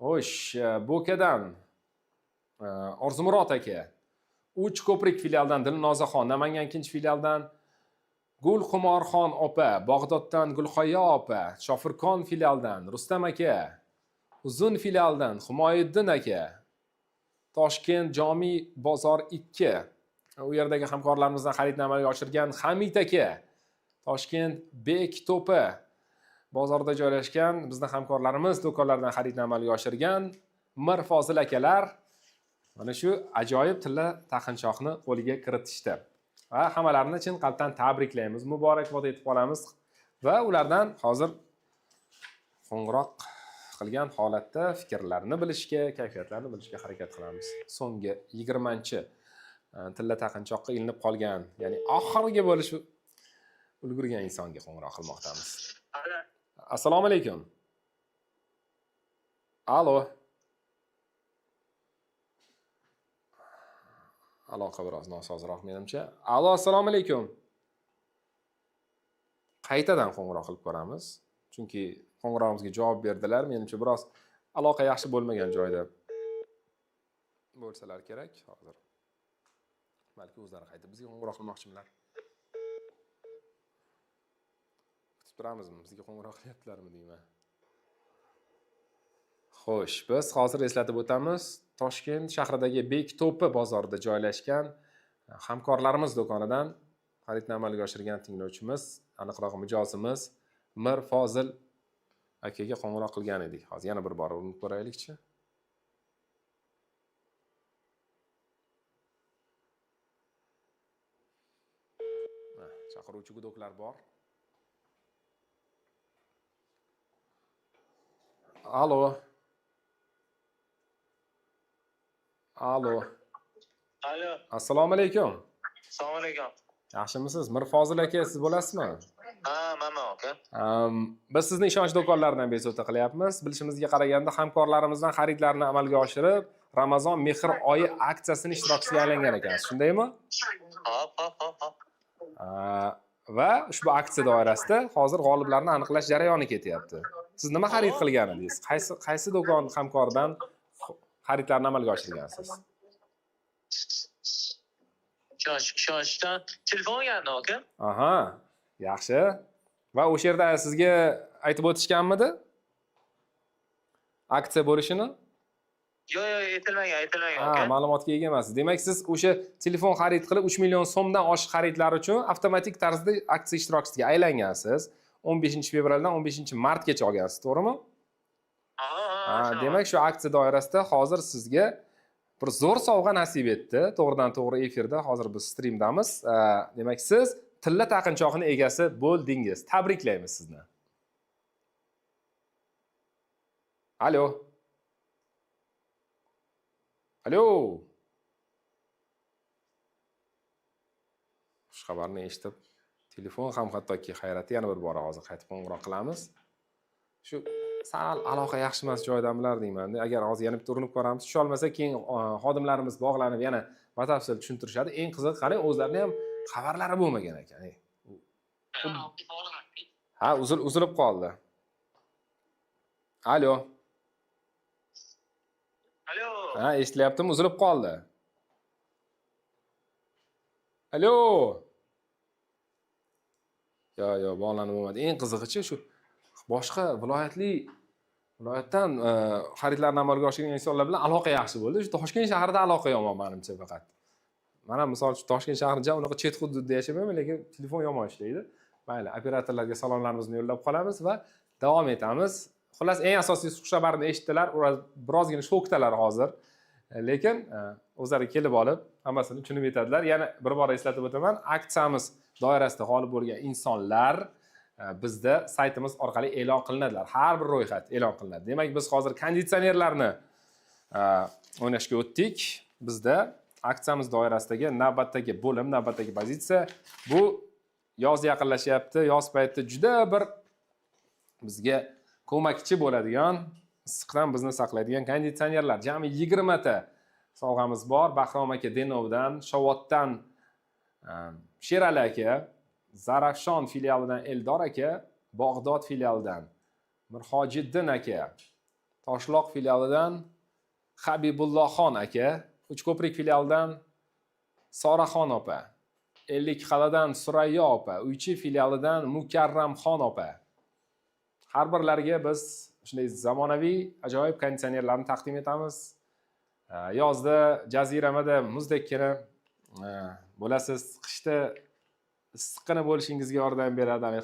Xo'sh, Bo'kadan Orzumurod aka, Uchko'prik filialidan Dilnozaxon, Namangan 2-filialdan Gulxumorxon opa, Bag'doddan Gulxoyo opa, Shofirkon filialidan Rustam aka, Uzun filialidan Humoyiddin aka, Toshkent Jomi bozor 2. U yerdagi hamkorlarimizdan xaridni amalga oshirgan Hamid aka. Toshkent Bekto'pi bozorida joylashgan bizning hamkorlarimiz do'konlardan xaridni amalga oshirgan Mirfozil akalar mana shu ajoyib tilla taqinchoqni qo'liga kiritishdi. Va hammalarini chin qalbdan tabriklaymiz, muborakbod etib qolamiz va ulardan hozir qo'ng'iroq qilgan holatda fikrlarini bilishga, kayfiyatlarini bilishga harakat qilamiz. So'nggi 20-chi tilla taqinchoqqa ilinib qolgan, ya'ni oxirgi bo'lish ulgurgan insonga qo'ng'iroq qilmoqdamiz. Assalomu alaykum. Alo. Aloqa biroz nosozroq menimcha. Alo, assalomu alaykum. Qaytadan qo'ng'iroq qilib ko'ramiz. Chunki qo'ng'irog'imizga javob berdilar. Menimcha biroz aloqa yaxshi bo'lmagan joyda bo'lsalar kerak hozir. Balki o'zlari qaytib bizga qo'ng'iroq qilmoqchilar. Kutib turamizmi? Bizga qo'ng'iroq qilyaptilarmi deyman. Xo'sh, biz hozir eslatib o'tamiz. Toshkent shahridagi Bekto'pi bozorida joylashgan hamkorlarimiz do'konidan xaridni amalga oshirgan tinglovchimiz, aniqroq mijozimiz Mirfozil akaga qo'ng'iroq qilgan edik. Hozir yana bir bor urinib ko'raylikchi. Chaqiruvchi gudoklar bor. Alo. Alo. Alo. Assalomu alaykum. Assalomu alaykum. Yaxshimisiz? Mirfozil aka, siz bo'lasizmi? Ha, manman aka. Biz sizni ishonch do'konlaridan bezovta qilyapmiz. Bilishimizga qaraganda hamkorlarimizdan xaridlarni amalga oshirib, Ramazon mehr oyi aksiyasining ishtirokchisiga aylangan ekansiz, shundaymi? Hop. Va ushbu aksiya doirasida hozir g'oliblarni aniqlash jarayoni ketyapti. Siz nima xarid qilgan edingiz? Qaysi do'kon hamkoridan xaridlarni amalga oshirgansiz? Ishonchdan telefon olgandim aka. Aha, yaxshi. Va o'sha yerda sizga aytib o'tishganmidi? Aksiya bo'lishini? Yo'q, aytilmagan Ha, aka. ma'lumotga ega emassiz. Demak, siz o'sha telefon xarid qilib 3 million so'mdan oshiq xaridlar uchun avtomatik tarzda aksiya ishtirokchisiga aylangansiz. 15-fevraldan 15-martgacha olgansiz, to'g'rimi? Ha, Demak, shu aksiya doirasida hozir sizga bir zo'r sovg'a nasib etdi. To'g'ridan-to'g'ri efirda hozir biz streamdamiz. Demak, siz tilla taqinchoqning egasi bo'ldingiz. Tabriklaymiz sizni. Alo. Alo. Xush xabarni eshitib, telefon ham hattoki hayrati yana bir bora hozir qaytib qo'ng'iroq qilamiz. Shu sal aloqa yaxshi emas joydanmilar deyman-da. Agar hozir yana bitta urinib ko'ramiz, tusha olmasa keyin xodimlarimiz bog'lanib yana batafsil tushuntirishadi. Eng qizig'i qarang, o'zlarining ham xabarlari bo'lmagan ekan. Ha, uzilib qoldi. Alo. Alo. Ha, eshitilyaptimi? Uzilib qoldi. Alo. Yo, bog'lanib bo'lmadi. Eng qizig'ichi shu boshqa viloyatdan xaridlarni amalga oshirgan insonlar bilan aloqa yaxshi bo'ldi. Shu Toshkent shahrida aloqa yomon menimcha faqat. Mana misol uchun Toshkent shahrida unaqa chet hududda yashamayman, lekin telefon yomon ishlaydi. Mayli, operatorlarga salomlarimizni yo'llab qolamiz va davom etamiz. Xullas, eng asosiy xushxabarni eshitdilar, ular birozgina shokdalar hozir. Lekin o'zlari kelib olib, hammasini tushunib yetadilar. Yana bir bor eslatib o'taman, aksiyamiz doirasida g'olib bo'lgan insonlar bizda saytimiz orqali e'lon qilinadilar. Har bir ro'yxat e'lon qilinadi. Demak, biz hozir konditsionerlarni o'ynashga o'tdik. Bizda aksiyamiz doirasidagi navbatdagi bo'lim, navbatdagi pozitsiya bu yoz yaqinlashyapti. Yoz payti juda bir bizga ko'makchi bo'ladigan, issiqdan bizni saqlaydigan konditsionerlar. Jami 20 ta sovg'amiz bor. Bahrom aka Denovdan, Shovotdan Sherali aka, Zarafshon filialidan Eldor aka, Bog'dod filialidan Mirhojiddin aka, Toshloq filialidan Habibullohxon aka, Uchko'prik filialidan Soraxon opa, Ellikqal'adan Surayyo opa, Uychi filialidan Mukarramxon opa. Har birlariga biz shunday zamonaviy ajoyib konditsionerlarni taqdim etamiz. Yozda jaziramada muzdekkina bo'lasiz, qishda issiqqina bo'lishingizga yordam beradi.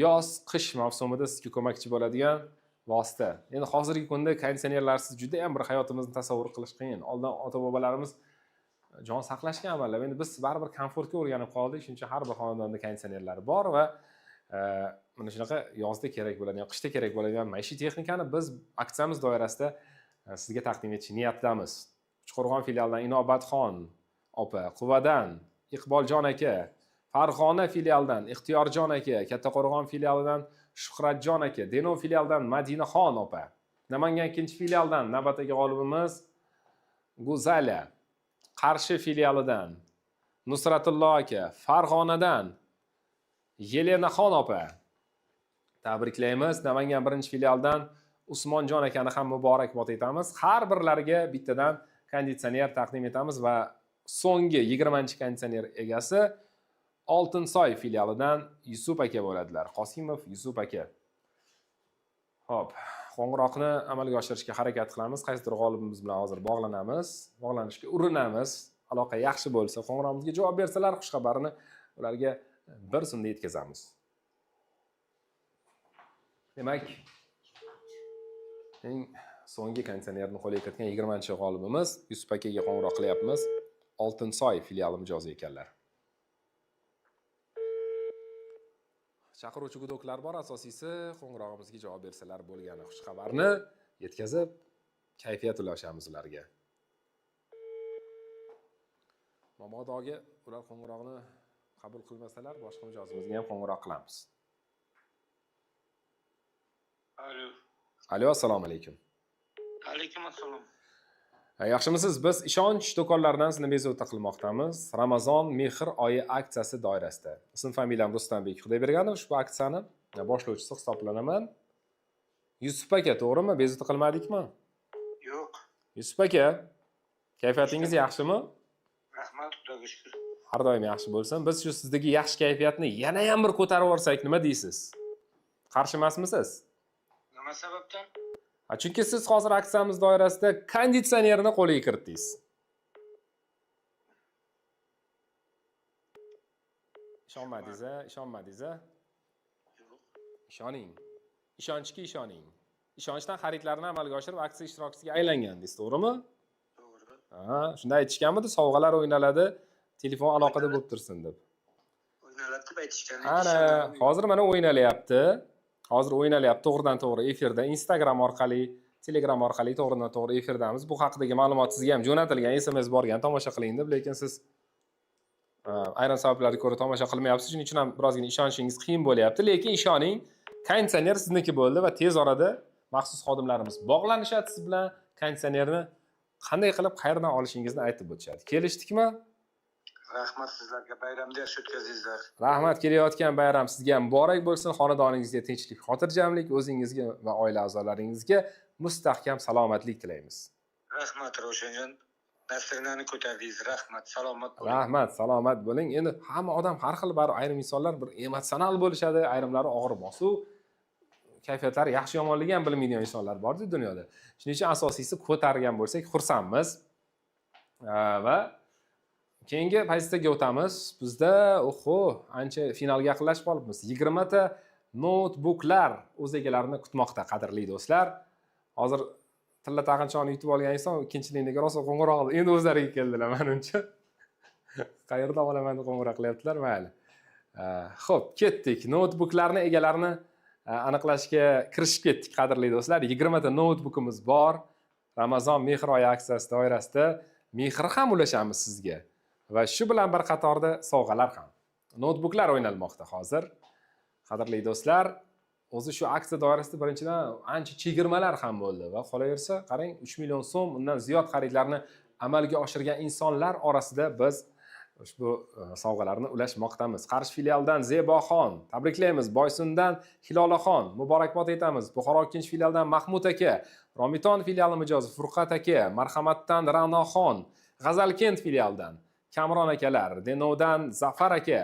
Yoz, qish mavsumida sizga ko'makchi bo'ladigan vosita. Endi hozirgi kunda konditsionerlarsiz juda ham bir hayotimizni tasavvur qilish qiyin. Oldin ota-bobolarimiz jon saqlashgan amallar. Endi biz baribir komfortga o'rganib qoldik. Shuning uchun har bir xonadonda konditsionerlari bor va mana shunaqa yozda kerak bo'ladigan, qishda kerak bo'ladigan maishiy texnikani biz aksiyamiz doirasida sizga taqdim etish niyatidamiz. Uchqo'rg'on filialidan Inobatxon opa, Quvadan Iqboljon aka, Farg'ona filialidan Ixtiyorjon aka, Kattaqo'rg'on filialidan Shuhratjon aka, Denov filialidan Madinaxon opa, Namangan 2-filialidan navbatdagi g'olibimiz Go'zala, Qarshi filialidan Nusratullo aka, Farg'onadan Yelenaxon opa. Tabriklaymiz. Namangan 1-filialdan Usmonjon akani ham muborakbod etamiz. Har birlariga bittadan konditsioner taqdim etamiz va so'nggi 20-konditsioner egasi Oltinsoy filialidan Yusuf aka bo'ladilar. Qosimov Yusuf aka. Xo'p, qo'ng'iroqni amalga oshirishga harakat qilamiz. Qaysidir g'olibimiz bilan hozir bog'lanamiz, bog'lanishga urinamiz. Aloqa yaxshi bo'lsa, qo'ng'iroqimizga javob bersalar, xush xabarni ularga bir zumda yetkazamiz. Demak, eng so'nggi konditsionerni qo'lga kiritgan 20-g'olibimiz Yusuf akaga qo'ng'iroq qilyapmiz. Oltinsoy filiali mijozi ekanlar. Chaqiruvchi gudoklar bor, asosiysi qo'ng'irog'imizga javob bersalar bo'lgani. Xush xabarni yetkazib, kayfiyat ulashamiz ularga. Mabodoga ular qo'ng'iroqni qabul qilmasalar, boshqa mijozimizga ham qo'ng'iroq qilamiz. Alo. Alo, assalomu alaykum. Alaykum assalom. Yaxshimisiz? Biz ishonch do'konlaridan sizni bezovta qilmoqdamiz. Ramazon mehr oyi aksiyasi doirasida. Ism familiyam Ruslanbek Xudoyberganov. Ushbu aksiyani boshlovchisi hisoblanaman. Yusuf aka, to'g'rimi? Bezovta qilmadikmi? Yo'q. Yusuf aka, kayfiyatingiz yaxshimi? Rahmat, Xudoga shukr. Har doim yaxshi bo'lsin. Biz shu sizdagi yaxshi kayfiyatni yana ham bir ko'tarib yuborsak, nima deysiz? Qarshi emasmisiz? Nima sababdan? Chunki siz hozir aksiyamiz doirasida konditsionerni qo'lga kiritdingiz. Ishonmadingiz-a? Yo'q. Ishoning. Ishonchga ishoning. Ishonchdan xaridlarni amalga oshirib, aksiya ishtirokchisiga aylangandingiz, to'g'rimi? To'g'ri. Shunda aytishganmidi, sovg'alar o'ynaladi, telefon aloqada bo'lib tursin deb. O'ynalab deb aytishgan. Ana, hozir mana o'ynalyapti. Hozir o'ynalyapti to'g'ridan-to'g'ri efirda, Instagram orqali, Telegram orqali to'g'ridan-to'g'ri efirdamiz. Bu haqidagi ma'lumot sizga ham jo'natilgan, SMS borgan, tomosha qiling deb, lekin siz ayrim sabablarga ko'ra tomosha qilmayapsiz. Shuning uchun ham birozgina ishonchingiz qiyin bo'lyapti, lekin ishoning, konditsioner sizniki bo'ldi va tez orada maxsus xodimlarimiz bog'lanishadi siz bilan, konditsionerni qanday qilib qayerdan olishingizni aytib o'tishadi. Kelishdikmi? Rahmat sizlarga, bayramni yaxshi o'tkazingizlar. Rahmat, kelayotgan bayram sizga ham muborak bo'lsin. Xonadoningizga tinchlik, xotirjamlik, o'zingizga va oila a'zolaringizga mustahkam salomatlik tilaymiz. Rahmat Ravshanjon. Nasrlarni ko'tardingiz. Rahmat, salomat bo'ling. Rahmat, salomat bo'ling. Endi hamma odam har xil, bari ayrim insonlar bir emotsional bo'lishadi, ayrimlari og'ir bosuv, kayfiyatlari yaxshi yomonligi ham bilmaydigan insonlar bor-ku dunyoda. Shuning uchun asosiysi ko'targan bo'lsak, xursandmiz. Va keyingi pozitsiyaga o'tamiz. Bizda ancha finalga yaqinlashib qolibmiz. 20 ta notebooklar o'z egalarini kutmoqda, qadrli do'stlar. Hozir tilla taqinchoqni yutib olgan inson ikkinchilikniga rosa qo'ng'iroq qildi. Endi o'zlariga keldilar, menimcha. Qayerdan olaman deb qo'ng'iroq qilyaptilar, mayli. Xo'p, ketdik. Notebooklarni egalarini aniqlashga kirishib ketdik, qadrli do'stlar. 20 ta notebookimiz bor. Ramazon mehr oyi aksiyasi doirasida mehr ham ulashamiz sizga. Va shu bilan bir qatorda sovg'alar ham. Notebooklar o'ynalmoqda hozir. Qadrli do'stlar, o'zi shu aksiya doirasida birinchidan ancha chegirmalar ham bo'ldi va qolaversa, qarang, 3 million so'm undan ziyod xaridlarni amalga oshirgan insonlar orasida biz ushbu sovg'alarni ulashmoqdamiz. Qarshi filialdan Zeboxon, tabriklaymiz. Boysundan Hilolaxon, muborakbod etamiz. Buxoro 2-filialdan Mahmud aka, Romiton filiali mijozi Furqat aka, Marhamatdan Ra'noxon, G'azalkent filialidan Kamron akalar, Denovdan Zafar aka.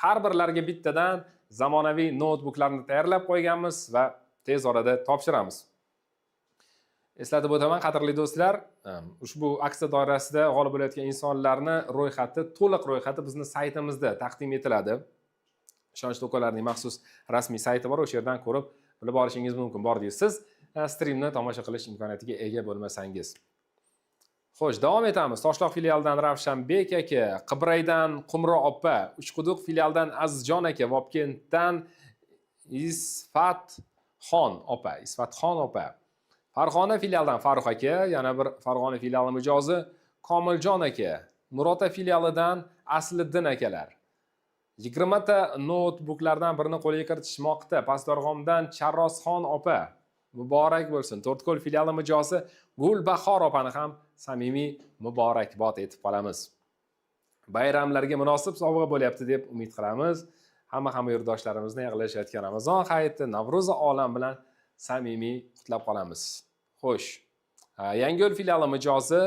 Har birlariga bittadan zamonaviy notebooklarni tayyorlab qo'yganmiz va tez orada topshiramiz. Eslatib o'taman, qadrli do'stlar, ushbu aksiya doirasida g'olib bo'layotgan insonlarni ro'yxati, to'liq ro'yxati bizni saytimizda taqdim etiladi. Ishonch do'konlarining maxsus rasmiy sayti bor, o'sha yerdan ko'rib bilib olishingiz mumkin. Bordingiz siz streamni tomosha qilish imkoniyatiga ega bo'lmasangiz. Xo'sh, davom etamiz. Toshloq filialidan Ravshanbek aka, Qibraydan Qumro opa, Uchquduq filialidan Azizjon aka, Vobkentdan Isfatxon opa. Farg'ona filialidan Farruh aka, yana bir Farg'ona filiali mijozi Komiljon aka, Murota filialidan Asliddin akalar. 20 ta notebooklardan birini qo'lga kiritishmoqda. Pastdarg'omdan Charrosxon opa. Muborak bo'lsin. To'rtko'l filiali mijozi Gulbahor opani ham samimiy muborakbod etib qolamiz. Bayramlarga munosib sovg'a bo'lyapti deb umid qilamiz. Hamma yurtdoshlarimizni yaqinlashayotgan Ramazon hayiti, Navro'z olam bilan samimiy qutlab qolamiz. Xo'sh, Yangiyo'l filiali mijozi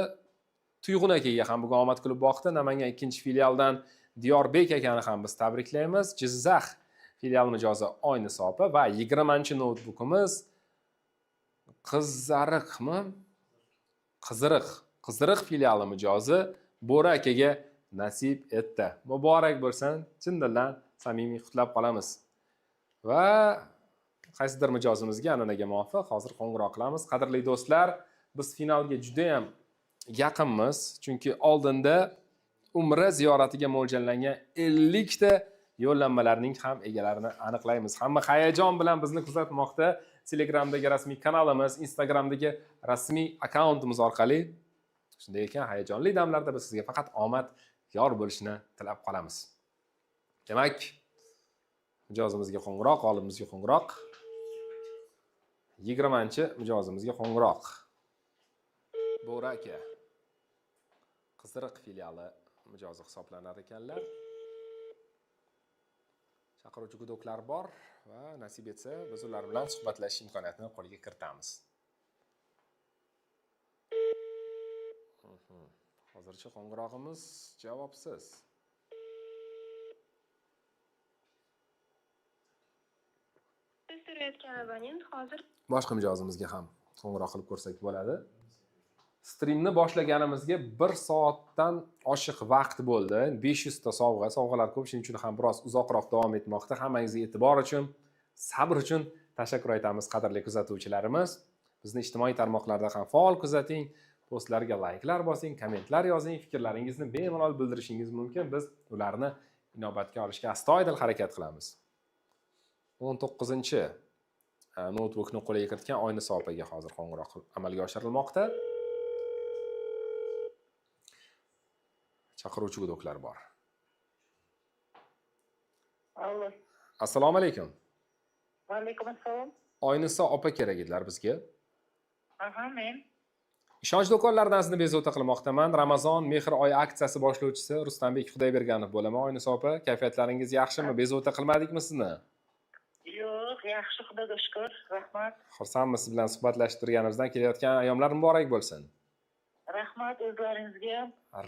Tuyg'un akaga ham bugun omad kulib boqdi. Namangan 2-filialdan Diyorbek akani ham biz tabriklaymiz. Jizzax filial mijozi Oynisa opa va 20-notebookimiz Qiziriq filiali mijozi Bo'ra akaga nasib etdi. Muborak bo'lsin. Chin dildan samimiy qutlab qolamiz. Va qaysidir mijozimizga an'anaga muvofiq hozir qo'ng'iroq qilamiz. Qadrli do'stlar, biz finalga juda ham yaqinmiz, chunki oldinda Umra ziyoratiga mo'ljallangan 50 ta yo'llanmalarning ham egalarini aniqlaymiz. Hamma hayajon bilan bizni kuzatmoqda. Telegramdagi rasmiy kanalimiz, Instagramdagi rasmiy akkauntimiz orqali. Shunday ekan, hayajonli damlarda biz sizga faqat omad yor bo'lishini tilab qolamiz. Demak, mijozimizga qo'ng'iroq, g'olibimizga qo'ng'iroq. 20-mijozimizga qo'ng'iroq. Bo'ri aka. Qiziriq filiali mijozi hisoblanar ekanlar. Chaqiruvchi gudoklar bor va nasib etsa biz ular bilan suhbatlashish imkoniyatini qo'lga kiritamiz. Hozircha qo'ng'irog'imiz javobsiz. Siz so'rayotgan abonent hozir Boshqa mijozimizga ham qo'ng'iroq qilib ko'rsak bo'ladi. Streamni boshlaganimizga 1 soatdan oshiq vaqt bo'ldi. 500 ta sovg'alar ko'p, shuning uchun ham biroz uzoqroq davom etmoqda. Hammangizga e'tibor uchun, sabr uchun tashakkur aytamiz, qadrli kuzatuvchilarimiz. Bizni ijtimoiy tarmoqlarda ham faol kuzating, postlarga layklar bosing, kommentlar yozing, fikrlaringizni bemalol bildirishingiz mumkin. Biz ularni inobatga olishga astoydil harakat qilamiz. 19-chi notebookni qo'lga kiritgan Oynisa opaga hozir qo'ng'iroq amalga oshirilmoqda. Chaqiruvchi gudoklar bor. Allo. Assalomu alaykum. Va alaykum assalom. Oynisa opa kerak edilar bizga. Aha, men. Ishonch do'konlaridan sizni bezovta qilmoqdaman. Ramazon mehr oyi aksiyasi boshlovchisi Ruslanbek Xudoyberganov bo'laman. Oynisa opa, kayfiyatlaringiz yaxshimi? Bezovta qilmadikmi sizni? Yo'q, yaxshi, Xudoga shukr. Rahmat. Xursandmiz siz bilan suhbatlashib turganimizdan. Kelayotgan ayyomlar muborak bo'lsin. Rahmat o'zlaringizga.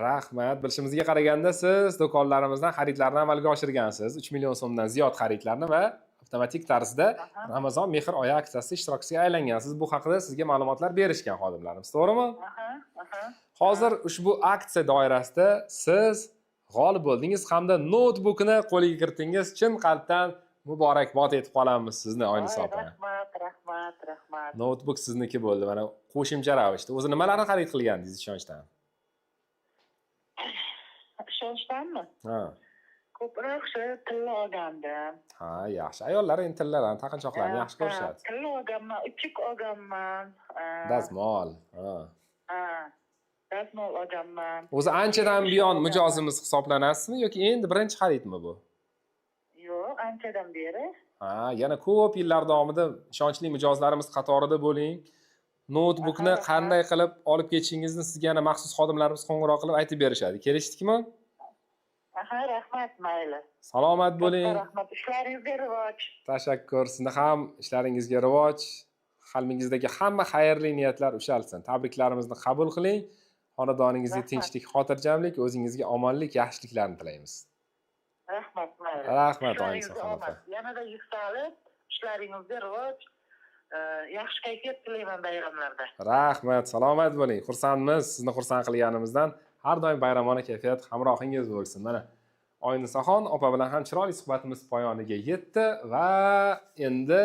Rahmat. Bilishimizga qaraganda siz do'konlarimizdan xaridlarni amalga oshirgansiz. 3 million so'mdan ziyod xaridlarni va avtomatik tarzda Ramazon mehr oyi aksiyasi ishtirokchisiga aylangansiz. Bu haqida sizga ma'lumotlar berishgan xodimlarimiz, to'g'rimi? Aha. Hozir ushbu aksiya doirasida siz g'olib bo'ldingiz hamda notebookni qo'lga kiritdingiz. Chin qalbdan muborakbod etib qolamiz sizni, Oynisa opa. Rahmat. Notebook sizniki bo'ldi. Mana qo'shimcha ravishda. O'zi nimalarni xarid qilgandingiz ishonchdan? Ishonchdanmi? Ha. Ko'proq tilla olgandim. Ha, yaxshi. Ayollar endi tillalarni, taqinchoqlarni yaxshi ko'rishadi. Tilla olganman, uchuk olganman. Dazmol. Ha. Dazmol olganman. O'zi anchadan buyon mijozimiz hisoblanasizmi yoki endi birinchi xaridmi bu? Yo'q, anchadan beri. Ha, yana ko'p yillar davomida ishonchli mijozlarimiz qatorida bo'ling. Notebookni qanday qilib olib ketishingizni sizga yana maxsus xodimlarimiz qo'ng'iroq qilib aytib berishadi. Kelishdikmi? Aha, rahmat, mayli. Salomat bo'ling. Rahmat, ishlaringizga rivoj. Tashakkur. Sizni ham ishlaringizga rivoj. Qalbingizdagi hamma xayrli niyatlar ushalsin. Tabriklarimizni qabul qiling. Xonadoningizga tinchlik, xotirjamlik, o'zingizga omonlik, yaxshiliklarni tilaymiz. Rahmat, mayli. Rahmat, Oynisa opa. Yanada yuksalib, ishlaringizga rivoj, yaxshi kayfiyat tilayman bayramlarda. Rahmat, salomat bo'ling. Xursandmiz. Sizni xursand qilganimizdan. Har doim bayramona kayfiyat hamrohingiz bo'lsin. Mana Oynisaxon opa bilan ham chiroyli suhbatimiz poyoniga yetdi va endi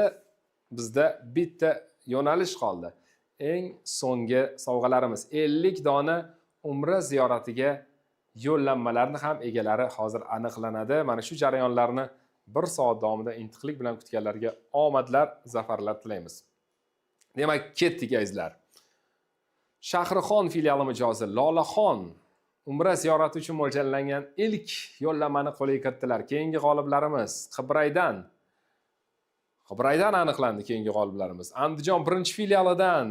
bizda bitta yo'nalish qoldi. Eng so'nggi sovg'alarimiz 50 dona umra ziyoratiga yo'llanmalarni ham egalari hozir aniqlanadi. Mana shu jarayonlarni 1 soat davomida intiqlik bilan kutganlarga omadlar, zafarlar tilaymiz. Demak, ketdik azizlar. Shahrixon filiali mijozi Lolaxon umra ziyorati uchun mo'ljallangan ilk yo'llanmani qo'lga kiritdilar. Keyingi g'oliblarimiz Qibraydan aniqlandi keyingi g'oliblarimiz. Andijon 1-filialidan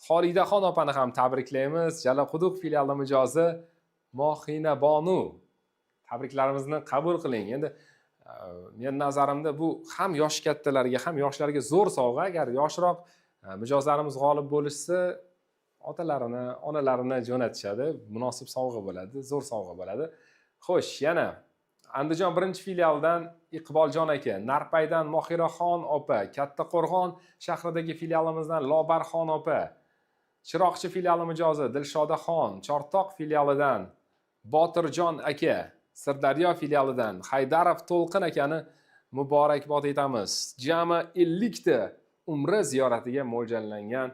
Xolidaxon opani ham tabriklaymiz. Jalaquduq filiali mijozi Mohina Bonu. Tabriklarimizni qabul qiling. Endi men nazarimda bu ham yosh kattalarga, ham yoshlarga zo'r sovg'a. Agar yoshroq mijozlarimiz g'olib bo'lishsa, otalarini, onalarini jo'natishadi. Munosib sovg'a bo'ladi, zo'r sovg'a bo'ladi. Xo'sh, yana Andijon 1-filialidan Iqboljon aka, Narpaydan Mohiraxon opa, Kattaqo'rg'on shahridagi filialimizdan Lobarxon opa, Chiroqchi filiali mijozi Dilshodaxon, Chortoq filialidan Botirjon aka, Sirdaryo filialidan Haydarov To'lqin akani muborakbod etamiz. Jami 50 ta umra ziyoratiga mo'ljallangan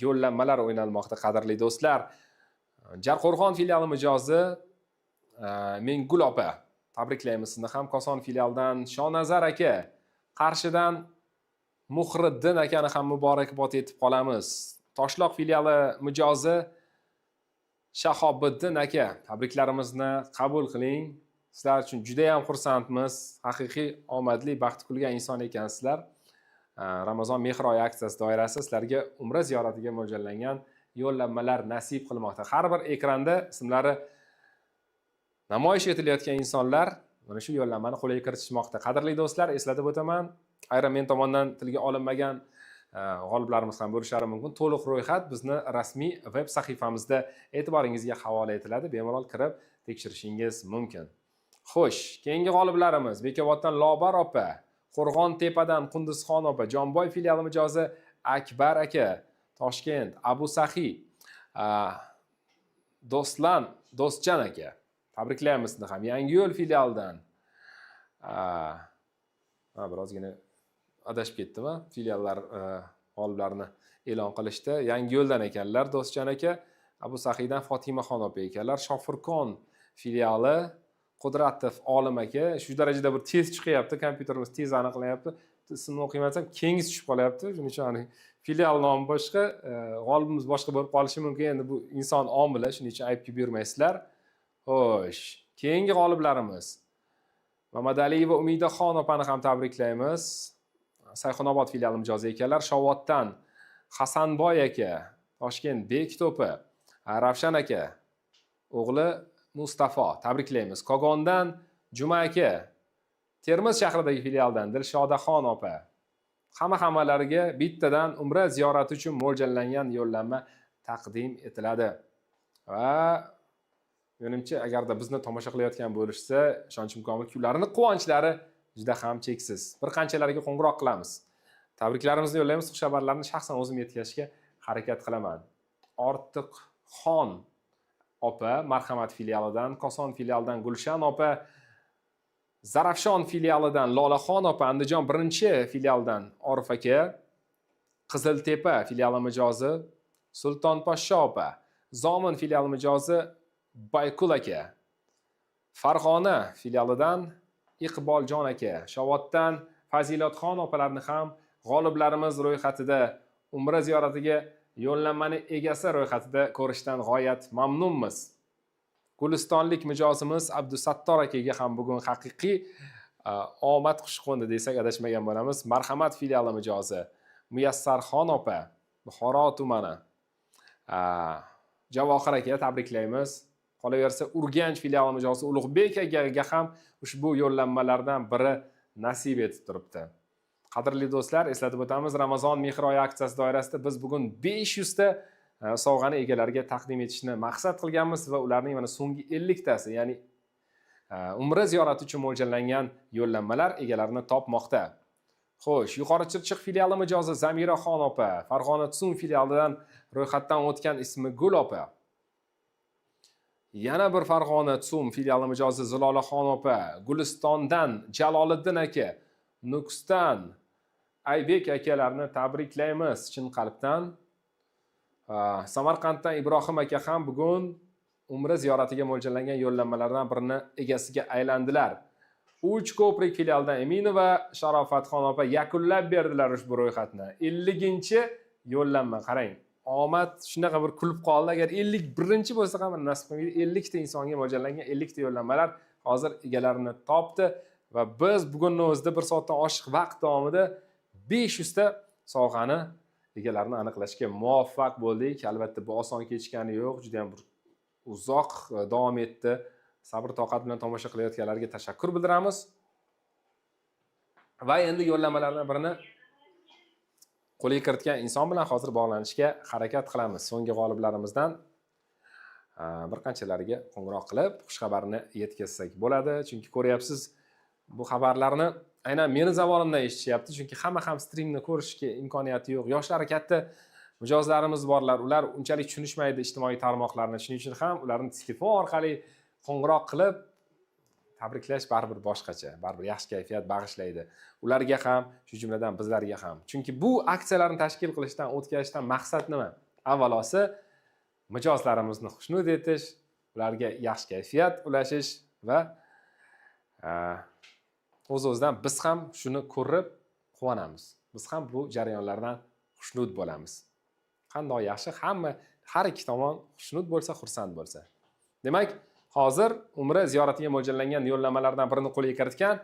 yo'llanmalar o'ynalmoqda, qadrli do'stlar. Jarqo'rg'on filiali mijozi Mengul opa, tabriklaymiz sizni ham. Koson filialidan Shonazar aka, Qarshidan Muhriddin akani ham muborakbod etib qolamiz. Toshloq filiali mijozi Shahobiddin aka, tabriklarimizni qabul qiling. Sizlar uchun juda ham xursandmiz. Haqiqiy omadli, baxti kulgan inson ekansizlar. Ramazon mehr oyi aksiyasi doirasida sizlarga umra ziyoratiga mo'ljallangan yo'llanmalar nasib qilmoqda. Har bir ekranda ismlari namoyish etilayotgan insonlar mana shu yo'llanmani qo'lga kiritishmoqda. Qadrli do'stlar, eslatib o'taman, ayrim men tomonidan tilga olinmagan g'oliblarimiz ham bo'lishlari mumkin. To'liq ro'yxat bizni rasmiy veb sahifamizda e'tiboringizga havola etiladi. Bemalol kirib tekshirishingiz mumkin. Xo'sh, keyingi g'oliblarimiz Bekoboddan Lobar opa, Qo'rg'on-Tepadan Qunduzxon opa, Jonboy filiali mijozi Akbar aka, Toshkent Abu Sahi, Do'stjan aka. Tabriklaymiz sizni ham. Yangiyo'l filialidan. Birozgina adashib ketdim, filiallar g'oliblarini e'lon qilishda. Yangiyo'ldan ekanlar Do'stjan aka, Abu Sahidan Fotimaxon opa ekanlar. Shofirkon filiali Qudratov Olim aka, shu darajada bir tez chiqyapti, kompyuterimiz tez aniqlayapti. Ismini o'qimasam kengiz tushib qolyapti. Shuning uchun filial nomi boshqa, g'olibimiz boshqa bo'lib qolishi mumkin. Endi bu inson omili, shuning uchun aybga buyurmaysizlar. Xo'sh, keyingi g'oliblarimiz Mamadaliyev va Umidaxon opani ham tabriklaymiz. Sayxunobod filiali mijozi ekanlar. Shovotdan Hasanboy aka, Toshkent Bekto'pi, Ravshan aka, o'g'li Mustafo tabriklaymiz. Kogondan Juma aka, Termiz shahridagi filialdan Dilshodaxon opa. Hammalariga bittadan umra ziyorati uchun mo'ljallangan yo'llanma taqdim etiladi. Va menimcha agarda bizni tomosha qilayotgan bo'lishsa, ishonchim komil, kunlarini quvonchlari juda ham cheksiz. Bir qanchalarga qo'ng'iroq qilamiz. Tabriklarimizni yo'llaymiz, xushxabarlarni shaxsan o'zim yetkazishga harakat qilaman. Ortiqxon opa, Marhamat filialidan, Koson filialidan Gulshan opa, Zarafshon filialidan Lolaxon opa, Andijon 1-filialidan Orif aka, Qiziltepa filiali mijozi Sultonposhsho opa, Zomin filiali mijozi Baykul aka, Farg'ona filialidan Iqboljon aka, Shovotdan Fazilatxon opalarni ham g'oliblarimiz ro'yxatida, umra ziyoratiga yo'llanmani egasi ro'yxatida ko'rishdan g'oyat mamnunmiz. Gulistonlik mijozimiz Abdusattor akaga ham bugun haqiqiy omad qushi qo'ndi desak adashmagan bo'lamiz. Marhamat filiali mijozi Muyassarxon opa, Buxoro tumani. Javohir aka tabriklaymiz. Qolaversa Urganch filiali mijozi Ulug'bek akaga ham ushbu yo'llanmalardan biri nasib etib turibdi. Qadrli do'stlar, eslatib o'tamiz, Ramazon mehr oyi aksiyasi doirasida biz bugun 500 ta sovg'ani egalariga taqdim etishni maqsad qilganmiz va ularning mana so'nggi 50 tasi, ya'ni umra ziyorati uchun mo'ljallangan yo'llanmalar egalarini topmoqda. Xo'sh, Yuqori Chirchiq filiali mijozi Zamiraxon opa, Farg'ona Tsun filialidan ro'yxatdan o'tgan ismi Gul opa. Yana bir Farg'ona Tsun filiali mijozi Zilolaxon opa, Gulistondan Jaloliddin aka, Nukusdan Aybek akalarni tabriklaymiz chin qalbdan. Samarqanddan Ibrohim aka ham bugun umra ziyoratiga mo'ljallangan yo'llanmalardan birini egasiga aylandilar. Uch ko'prik filialidan Eminova Sharofatxon opa yakunlab berdilar ushbu ro'yxatni. 50-yo'llanma, qarang. Omad shunaqa bir kulib qoldi. Agar 51-chi bo'lsa ham nasib qilmaydi. 50 ta insonga mo'ljallangan 50 ta yo'llanmalar hozir egalarini topdi va biz bugunning o'zida 1 soatdan oshiq vaqt davomida 500 ta sovg'ani egalarini aniqlashga muvaffaq bo'ldik. Albatta bu oson kechgani yo'q, juda ham bir uzoq davom etdi. Sabr toqat bilan tomosha qilayotganlarga tashakkur bildiramiz. Va endi yo'llanmalardan birini qo'lga kiritgan inson bilan hozir bog'lanishga harakat qilamiz. So'nggi g'oliblarimizdan bir qanchalariga qo'ng'iroq qilib xush xabarni yetkazsak bo'ladi. Chunki ko'ryapsiz, bu xabarlarni aynan meni zavolimdan eshitishyapti, chunki hamma ham streamni ko'rishga imkoniyati yo'q. Yoshlari katta mijozlarimiz borlar, ular unchalik tushunishmaydi ijtimoiy tarmoqlarni. Shuning uchun ham ularni telefon orqali qo'ng'iroq qilib tabriklash baribir boshqacha, baribir yaxshi kayfiyat bag'ishlaydi. Ularga ham, shu jumladan bizlarga ham. Chunki bu aksiyalarni tashkil qilishdan, o'tkazishdan maqsad nima? Avvalosi mijozlarimizni xushnud etish, ularga yaxshi kayfiyat ulashish va o'z-o'zidan biz ham shuni ko'rib quvonamiz. Biz ham bu jarayonlardan xushnud bo'lamiz. Qanday yaxshi, hamma har ikki tomon xushnud bo'lsa, xursand bo'lsa. Demak, hozir umra ziyoratiga mo'ljallangan yo'llanmalardan birini qo'lga kiritgan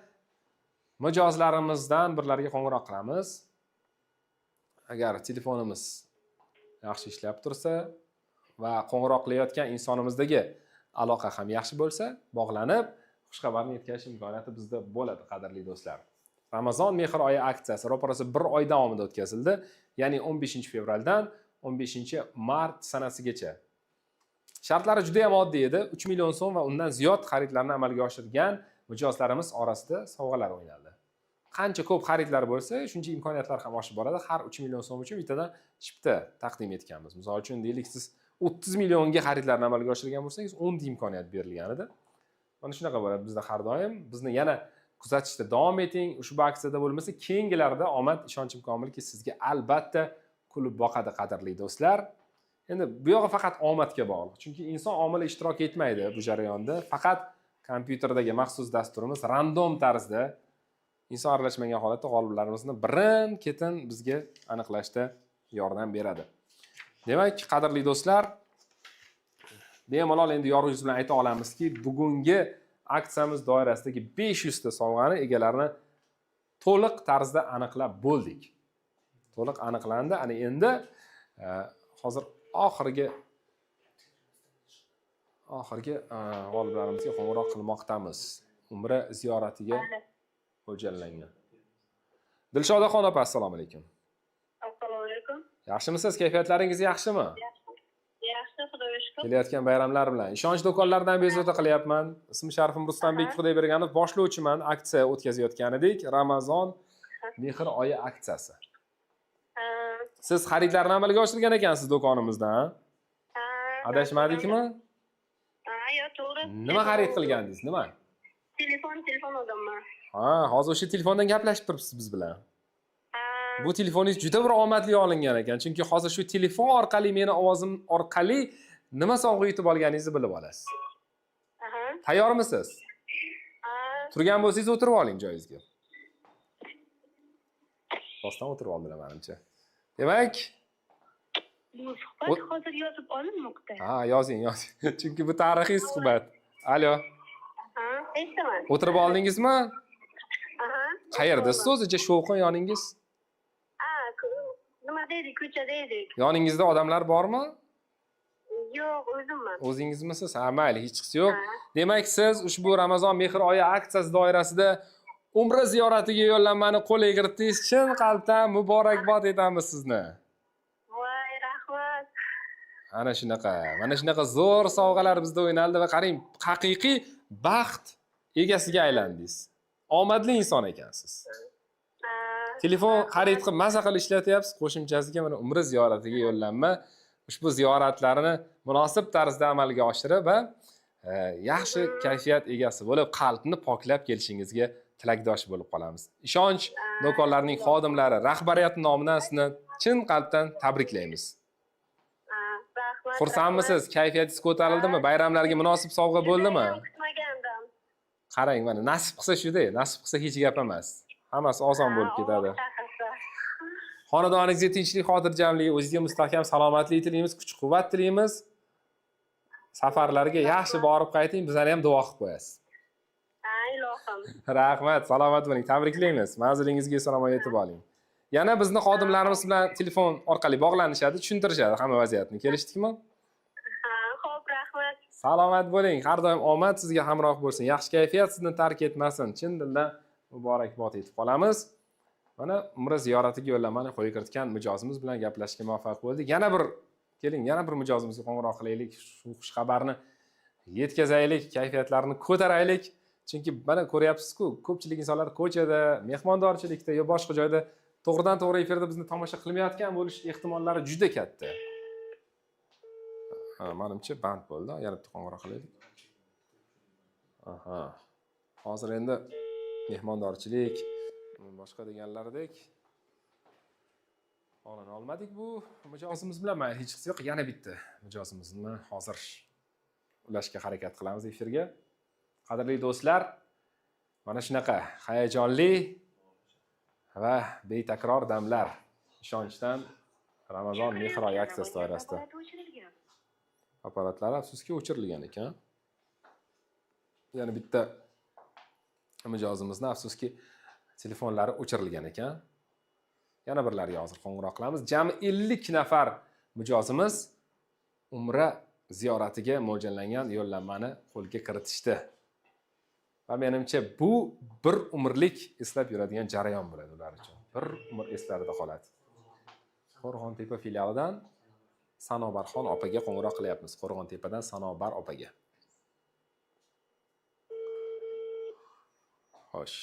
mijozlarimizdan birlariga qo'ng'iroq qilamiz. Agar telefonimiz yaxshi ishlab tursa va qo'ng'iroq qilayotgan insonimizdagi aloqa ham yaxshi bo'lsa, bog'lanib, xushxabarni yetkazish imkoniyati bizda bo'ladi, qadrli do'stlar. Ramazon mehr oyi aksiyasi ro'parasi 1 oy davomida o'tkazildi, ya'ni 15 fevraldan 15 mart sanasigacha. Shartlari juda ham oddiy edi. 3 million so'm va undan ziyod xaridlarni amalga oshirgan mijozlarimiz orasida sovg'alar o'ynaldi. Qancha ko'p xaridlar bo'lsa, shuncha imkoniyatlar ham oshib boradi. Har 3 million so'm uchun bittadan chipta taqdim etganmiz. Misol uchun deylik, siz 30 millionga xaridlarni amalga oshirgan bo'lsangiz, 10 ta imkoniyat berilgan edi. Mana shunaqa bo'ladi bizda har doim. Bizni yana kuzatishda davom eting. Ushbu aksiyada bo'lmasa, keyingilarda omad ishonchim komilki sizga albatta kulib boqadi, qadrli do'stlar. Endi bu yog'i faqat omadga bog'liq. Chunki inson omili ishtirok etmaydi bu jarayonda. Faqat kompyuterdagi maxsus dasturimiz random tarzda inson aralashmagan holatda g'oliblarimizni birin-ketin bizga aniqlashda yordam beradi. Demak, qadrli do'stlar, bemalol endi yorug' yuz bilan ayta olamizki, bugungi aksiyamiz doirasidagi 500 ta sovg'ani egalarini to'liq tarzda aniqlab bo'ldik. To'liq aniqlandi. Ana endi hozir oxirgi g'oliblarimizga qo'ng'iroq qilmoqdamiz. Umra ziyoratiga mo'ljallangan. Dilshodaxon opa, assalomu alaykum. Assalomu alaykum. Yaxshimisiz? Kayfiyatlaringiz yaxshimi? Yaxshi, xudoga shukr. Kelayotgan bayramlar bilan ishonch do'konlaridan bezovta qilyapman. Ism-sharifim Ruslanbek Xudoyberganov, boshlovchiman. Aksiya o'tkazayotgan edik. Ramazon mehr oyi aksiyasi. Siz xaridlarni amalga oshirgan ekansiz do'konimizdan. Adashmadikmi? Yo, to'g'ri. Nima xarid qilgandingiz? Nima? Telefon olganman. Hozir o'sha telefondan gaplashib turibsiz biz bilan. Bu telefoningiz juda bir omadli olingan ekan. Chunki hozir shu telefon orqali meni ovozim orqali nima sovg'a yutib olganingizni bilib olasiz. Tayyormisiz? Turgan bo'lsangiz o'tirib oling joyingizga. Rostdan o'tirib oldilar menimcha. Demak, Bu suhbat hozir yozib olinmoqda. yozing. Chunki bu tarixiy suhbat. Alo. Eshitaman. O'tirib oldingizmi? Qayerda siz o'zicha shovqin yoningiz? Nima deydik, ko'chada edik. Yoningizda odamlar bormi? Yo'q, o'zimman. O'zingizmisiz? Mayli, hech qisi yo'q. Demak, siz ushbu Ramazon mehr oyi aksiyasi doirasida umra ziyoratiga yo'llanmani qo'lga kiritdingiz. Chin qalbdan muborakbod etamiz sizni. Voy, rahmat. Mana shunaqa zo'r sovg'alar bizda o'ynaldi va qarang, haqiqiy baxt egasiga aylandingiz. Omadli inson ekansiz. Telefon xarid qilib maza qilib ishlatyapsiz, qo'shimchasiga mana umra ziyoratiga yo'llanma. Ushbu ziyoratlarni munosib tarzda amalga oshirib va yaxshi kayfiyat egasi bo'lib, qalbni poklab kelishingizga tilakdosh bo'lib qolamiz. Ishonch do'konlarining xodimlari, rahbariyat nomidan sizni chin qalbdan tabriklaymiz. Rahmat. Xursandmisiz? Kayfiyatingiz ko'tarildimi? Bayramlarga munosib sovg'a bo'ldimi? Kutmagandim. Qarang, mana nasib qilsa shuday, nasib qilsa hech gap emas. Hammasi oson bo'lib ketadi. Xonadoningizga tinchlik, xotirjamlik, o'zingizga mustahkam salomatlik tilaymiz, kuch-quvvat tilaymiz. Safarlarga yaxshi borib qayting, bizlarni ham duo qilib qo'yasiz. Ilohim. Rahmat, salomat bo'ling. Tabriklaymiz. Manzilingizga eson-omon yetib oling. Yana bizni xodimlarimiz bilan telefon orqali bog'lanishadi, tushuntirishadi hamma vaziyatni. Kelishdikmi? Xo'p, rahmat. Salomat bo'ling. Har doim omad sizga hamroh bo'lsin. Yaxshi kayfiyat sizni tark etmasin. Chin dildan muborakbod etib qolamiz. Mana umra ziyoratiga yo'llanmani qo'yib kiritgan mijozimiz bilan gaplashishga muvaffaq bo'ldik. Yana bir mijozimizga qo'ng'iroq qilaylik, shu xush xabarni yetkazaylik, kayfiyatlarini ko'taraylik. Chunki mana ko'ryapsiz-ku, ko'pchilik insonlar ko'chada, mehmondorchilikda yo boshqa joyda to'g'ridan-to'g'ri efirda bizni tomosha qilmayotgan bo'lish ehtimollari juda katta. Menimcha band bo'ldi. Yana bitta qo'ng'iroq qilaylik. Hozir endi mehmondorchilik boshqa deganlaridek olana olmadik bu mijozimiz bilan. Mayli, hech qisi yo'q. Yana bitta mijozimizni hozir ulashga harakat qilamiz efirga. Qadrli do'stlar, mana shunaqa hayajonli va betakror damlar ishonchdan Ramazon mehr oyi aksiyasi doirasida. apparatlari afsuski o'chirilgan ekan. Yana bitta mijozimizni afsuski telefonlari o'chirilgan ekan. Yana birlariga hozir qo'ng'iroq qilamiz. Jami 50 nafar mijozimiz Umra ziyoratiga mo'ljallangan yo'llanmani qo'lga kiritishdi. Va menimcha bu bir umrlik eslab yuradigan jarayon bo'ladi ular uchun. Bir umr eslarida qoladi. Qo'rg'ontepa filialidan Sanobarxon opaga qo'ng'iroq qilyapmiz. Qo'rg'ontepadan Sanobar opaga. Xo'sh.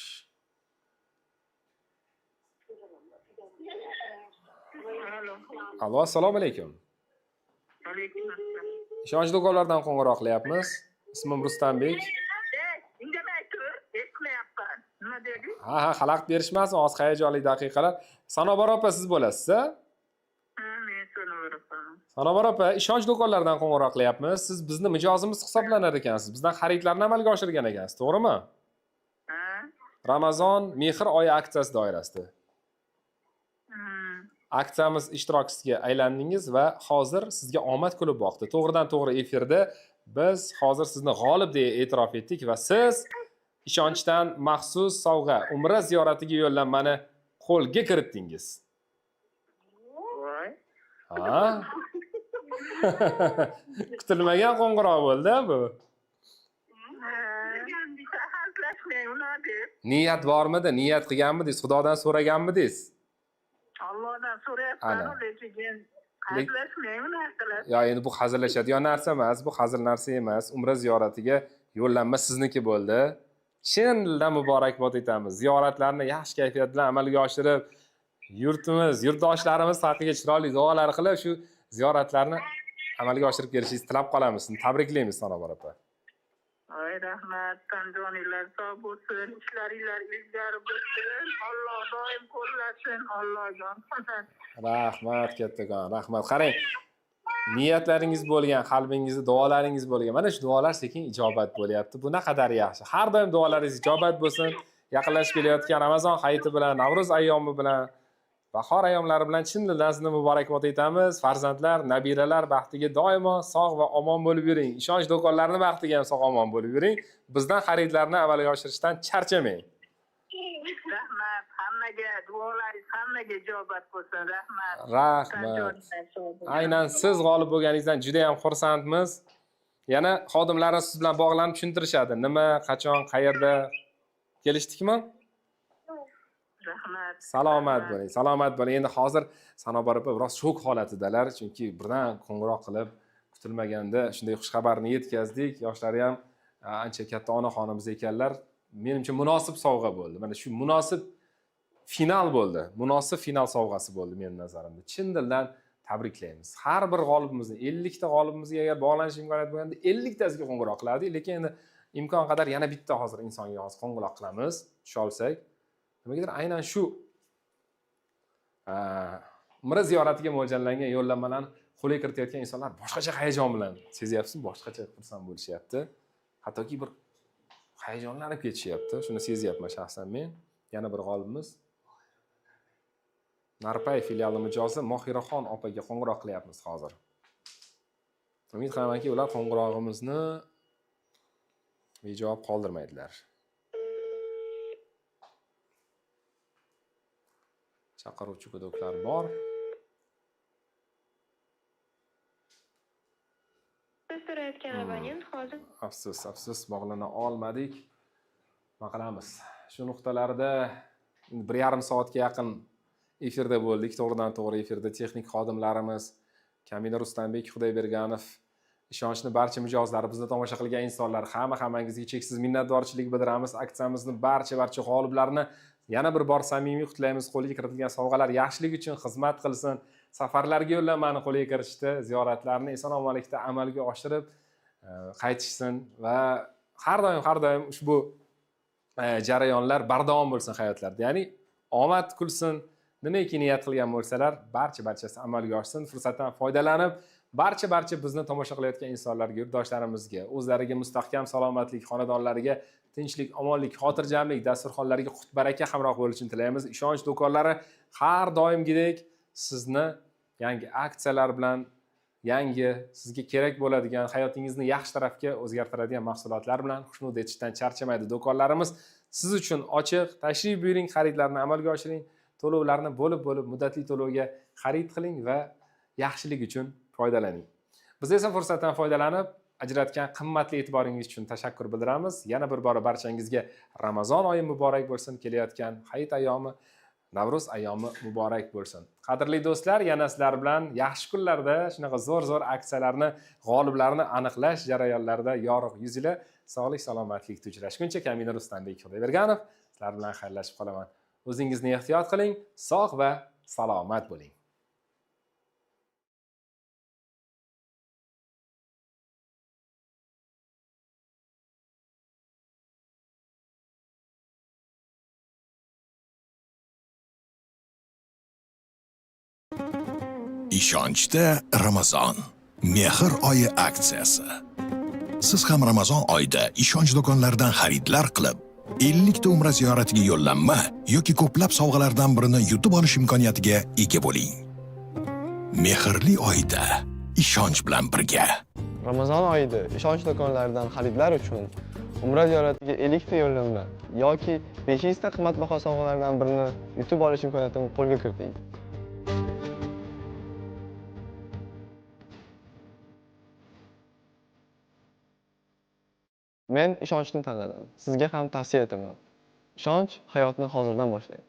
Alo, assalomu alaykum. Ishonch do'konlaridan qo'ng'iroq qilyapmiz. Ismim Rustambek. Ha, xalaqit berishmasin, hozir hayajonli daqiqalar. Sanobar opa siz bo'lasiz-a? Men Sanobar opaman. Sanobar opa, ishonch do'konlaridan qo'ng'iroq qilyapmiz. Siz bizni mijozimiz hisoblanar ekansiz. Bizdan xaridlarni amalga oshirgan ekansiz, to'g'rimi? Ha? Ramazon mehr oyi aksiyasi doirasida. Aksiyamiz ishtirokchisiga aylandingiz va hozir sizga omad kulib boqdi. To'g'ridan to'g'ri efirda biz hozir sizni g'olib deya e'tirof etdik va siz ishonchdan maxsus sovg'a Umra ziyoratiga yo'llanmani qo'lga kiritdingiz. Voy. Ha? Kutilmagan qo'ng'iroq bo'ldi bu. Niyat bormidi? Niyat qilganmidingiz? Xudodan so'raganmidingiz? Allohdan so'rayapman, lekin hazillashmayman narsalar. Ya endi bu hazillashadigan narsa emas, bu hazil narsa emas. Umra ziyoratiga yo'llanma sizniki bo'ldi. Chin dildan muborakbod etamiz. Ziyoratlarni yaxshi kayfiyat bilan amalga oshirib, yurtdoshlarimiz haqiga chiroyli duolar qilib, shu ziyoratlarni amalga oshirib kelishingizni tilab qolamiz. Tabriklaymiz Sanobar opa. Voy rahmat, tanjoninglar sog' bo'lsin, ishlaringlar ilgari bo'lsin. Alloh doim qo'llasin, Allohjon. Rahmat kattakon, rahmat. Qarang. Niyatlaringiz bo'lgan, qalbingizda duolaringiz bo'lgan. Mana shu duolar sekin ijobat bo'lyapti. Bu naqadar yaxshi. Har doim duolaringiz ijobat bo'lsin. Yaqinlashib kelayotgan Ramazon hayiti bilan, Navro'z ayyomi bilan, bahor ayyomlari bilan chin dildan sizni muborakbod etamiz. Farzandlar, nabiralar baxtiga doimo sog' va omon bo'lib yuring. Ishonch do'konlarining baxtiga ham sog' omon bo'lib yuring. Bizdan xaridlarni amalga oshirishdan charchamang. Rahmat, hammaga duolaringiz hammaga ijobat bo'lsin. Rahmat. Rahmat. Aynan siz g'olib bo'lganingizdan juda ham xursandmiz. Yana xodimlarimiz siz bilan bog'lanib tushuntirishadi. Nima, qachon, qayerda kelishdikmi? Rahmat. Salomat bo'ling, salomat bo'ling. Endi hozir Sanobar opa biroz shok holatidalar, chunki birdan qo'ng'iroq qilib kutilmaganda shunday xushxabarni yetkazdik. Yoshlari ham ancha katta onaxonimiz ekanlar. Menimcha munosib sovg'a bo'ldi. Mana shu munosib final bo'ldi. Munosib final sovg'asi bo'ldi mening nazarimda. Chin dildan tabriklaymiz. Har bir g'olibimizni 50 ta g'olibimizga agar bog'lanish imkoniyati bo'lganda 50 tasiga qo'ng'iroq qilardik, lekin endi imkon qadar yana bitta hozir insonga hozir qo'ng'iroq qilamiz, tusha olsak. Nimagadir aynan shu Umra ziyoratiga mo'ljallangan yo'llanmalarni qo'lga kiritayotgan insonlar boshqacha hayajon bilan sezyapsizmi? Boshqacha xursand bo'lishyapti. Hattoki bir hayajonlanib ketishyapti. Shuni sezyapman shaxsan men. Yana bir g'olibimiz Narpay filiali mijozi Mohiraxon opaga qo'ng'iroq qilyapmiz hozir. Umid qilamanki, ular qo'ng'irog'imizni bejavob qoldirmaydilar. Chaqiruvchi gudoklar bor. So'rayotgan abonent hozir Afsus bog'lana olmadik. Nima qilamiz? Shu nuqtalarda 1,5 soatga yaqin efirda bo'ldik. To'g'ridan to'g'ri efirda texnik xodimlarimiz Kamina Rustambek, Xudoyberganov, ishonchni barcha mijozlari, bizni tomosha qilgan insonlar, hammangizga cheksiz minnatdorchilik bildiramiz. Aksiyamizni barcha g'oliblarni yana bir bor samimiy qutlaymiz. Qo'lga kiritilgan sovg'alar yaxshilik uchun xizmat qilsin. Safarlarga yo'llanmani qo'lga kiritishdi, ziyoratlarni eson-omonlikda amalga oshirib qaytishsin va har doim ushbu jarayonlar bardavom bo'lsin hayotlarida. Ya'ni omad kulsin. Nimaki niyat qilgan bo'lsalar, barchasi amalga oshsin. Fursatdan foydalanib, barcha bizni tomosha qilayotgan insonlarga, yurtdoshlarimizga, o'zlariga mustahkam salomatlik, xonadonlariga tinchlik, omonlik, xotirjamlik, dasturxonlariga qut baraka hamroh bo'lishini tilaymiz. Ishonch do'konlari har doimgidek sizni yangi aksiyalar bilan yangi, sizga kerak bo'ladigan, hayotingizni yaxshi tarafga o'zgartiradigan mahsulotlar bilan xushnud etishdan charchamaydi do'konlarimiz. Siz uchun ochiq, tashrif buyuring, xaridlarni amalga oshiring, to'lovlarni bo'lib muddatli to'lovga xarid qiling va yaxshilik uchun foydalaning. Biz esa fursatdan foydalanib, ajratgan qimmatli e'tiboringiz uchun tashakkur bildiramiz. Yana bir bora barchangizga Ramazon oyi muborak bo'lsin, kelayotgan hayit ayyomi, Navruz ayyomi muborak bo'lsin. Qadrli do'stlar, yana sizlar bilan yaxshi kunlarda shunaqa zo'r aksiyalarni, g'oliblarni aniqlash jarayonlarida yorug' yuz ila sog'lik salomatlikda uchrashguncha Kamina Rustamбек Xudoyberganov sizlar bilan xayrlashib qolaman. O'zingizni ehtiyot qiling, sog' va salomat bo'ling. Ishonchda Ramazon mehr oyi aksiyasi. Siz ham Ramazon oyida ishonch do'konlaridan xaridlar qilib, 50 ta umra ziyoratiga yo'llanma yoki ko'plab sovg'alardan birini yutib olish imkoniyatiga ega bo'ling. Mehrli oyda ishonch bilan birga. Ramazon oyida ishonch do'konlaridan xaridlar uchun umra ziyoratiga 50 ta yo'llanma yoki 500 ta qimmatbaho sovg'alardan birini yutib olish imkoniyatini qo'lga kiriting. Men ishonchni tanladim. Sizga ham tavsiya etaman. Ishonch hayotni hozirdan boshlaydi.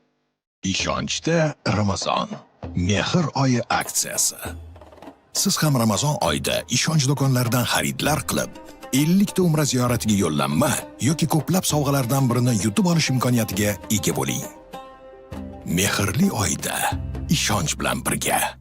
Ishonchda Ramazon mehr oyi aksiyasi. Siz ham Ramazon oyida ishonch do'konlaridan xaridlar qilib, 50 ta umra ziyoratiga yo'llanma yoki ko'plab sovg'alardan birini yutib olish imkoniyatiga ega bo'ling. Mehrli oyda ishonch bilan birga.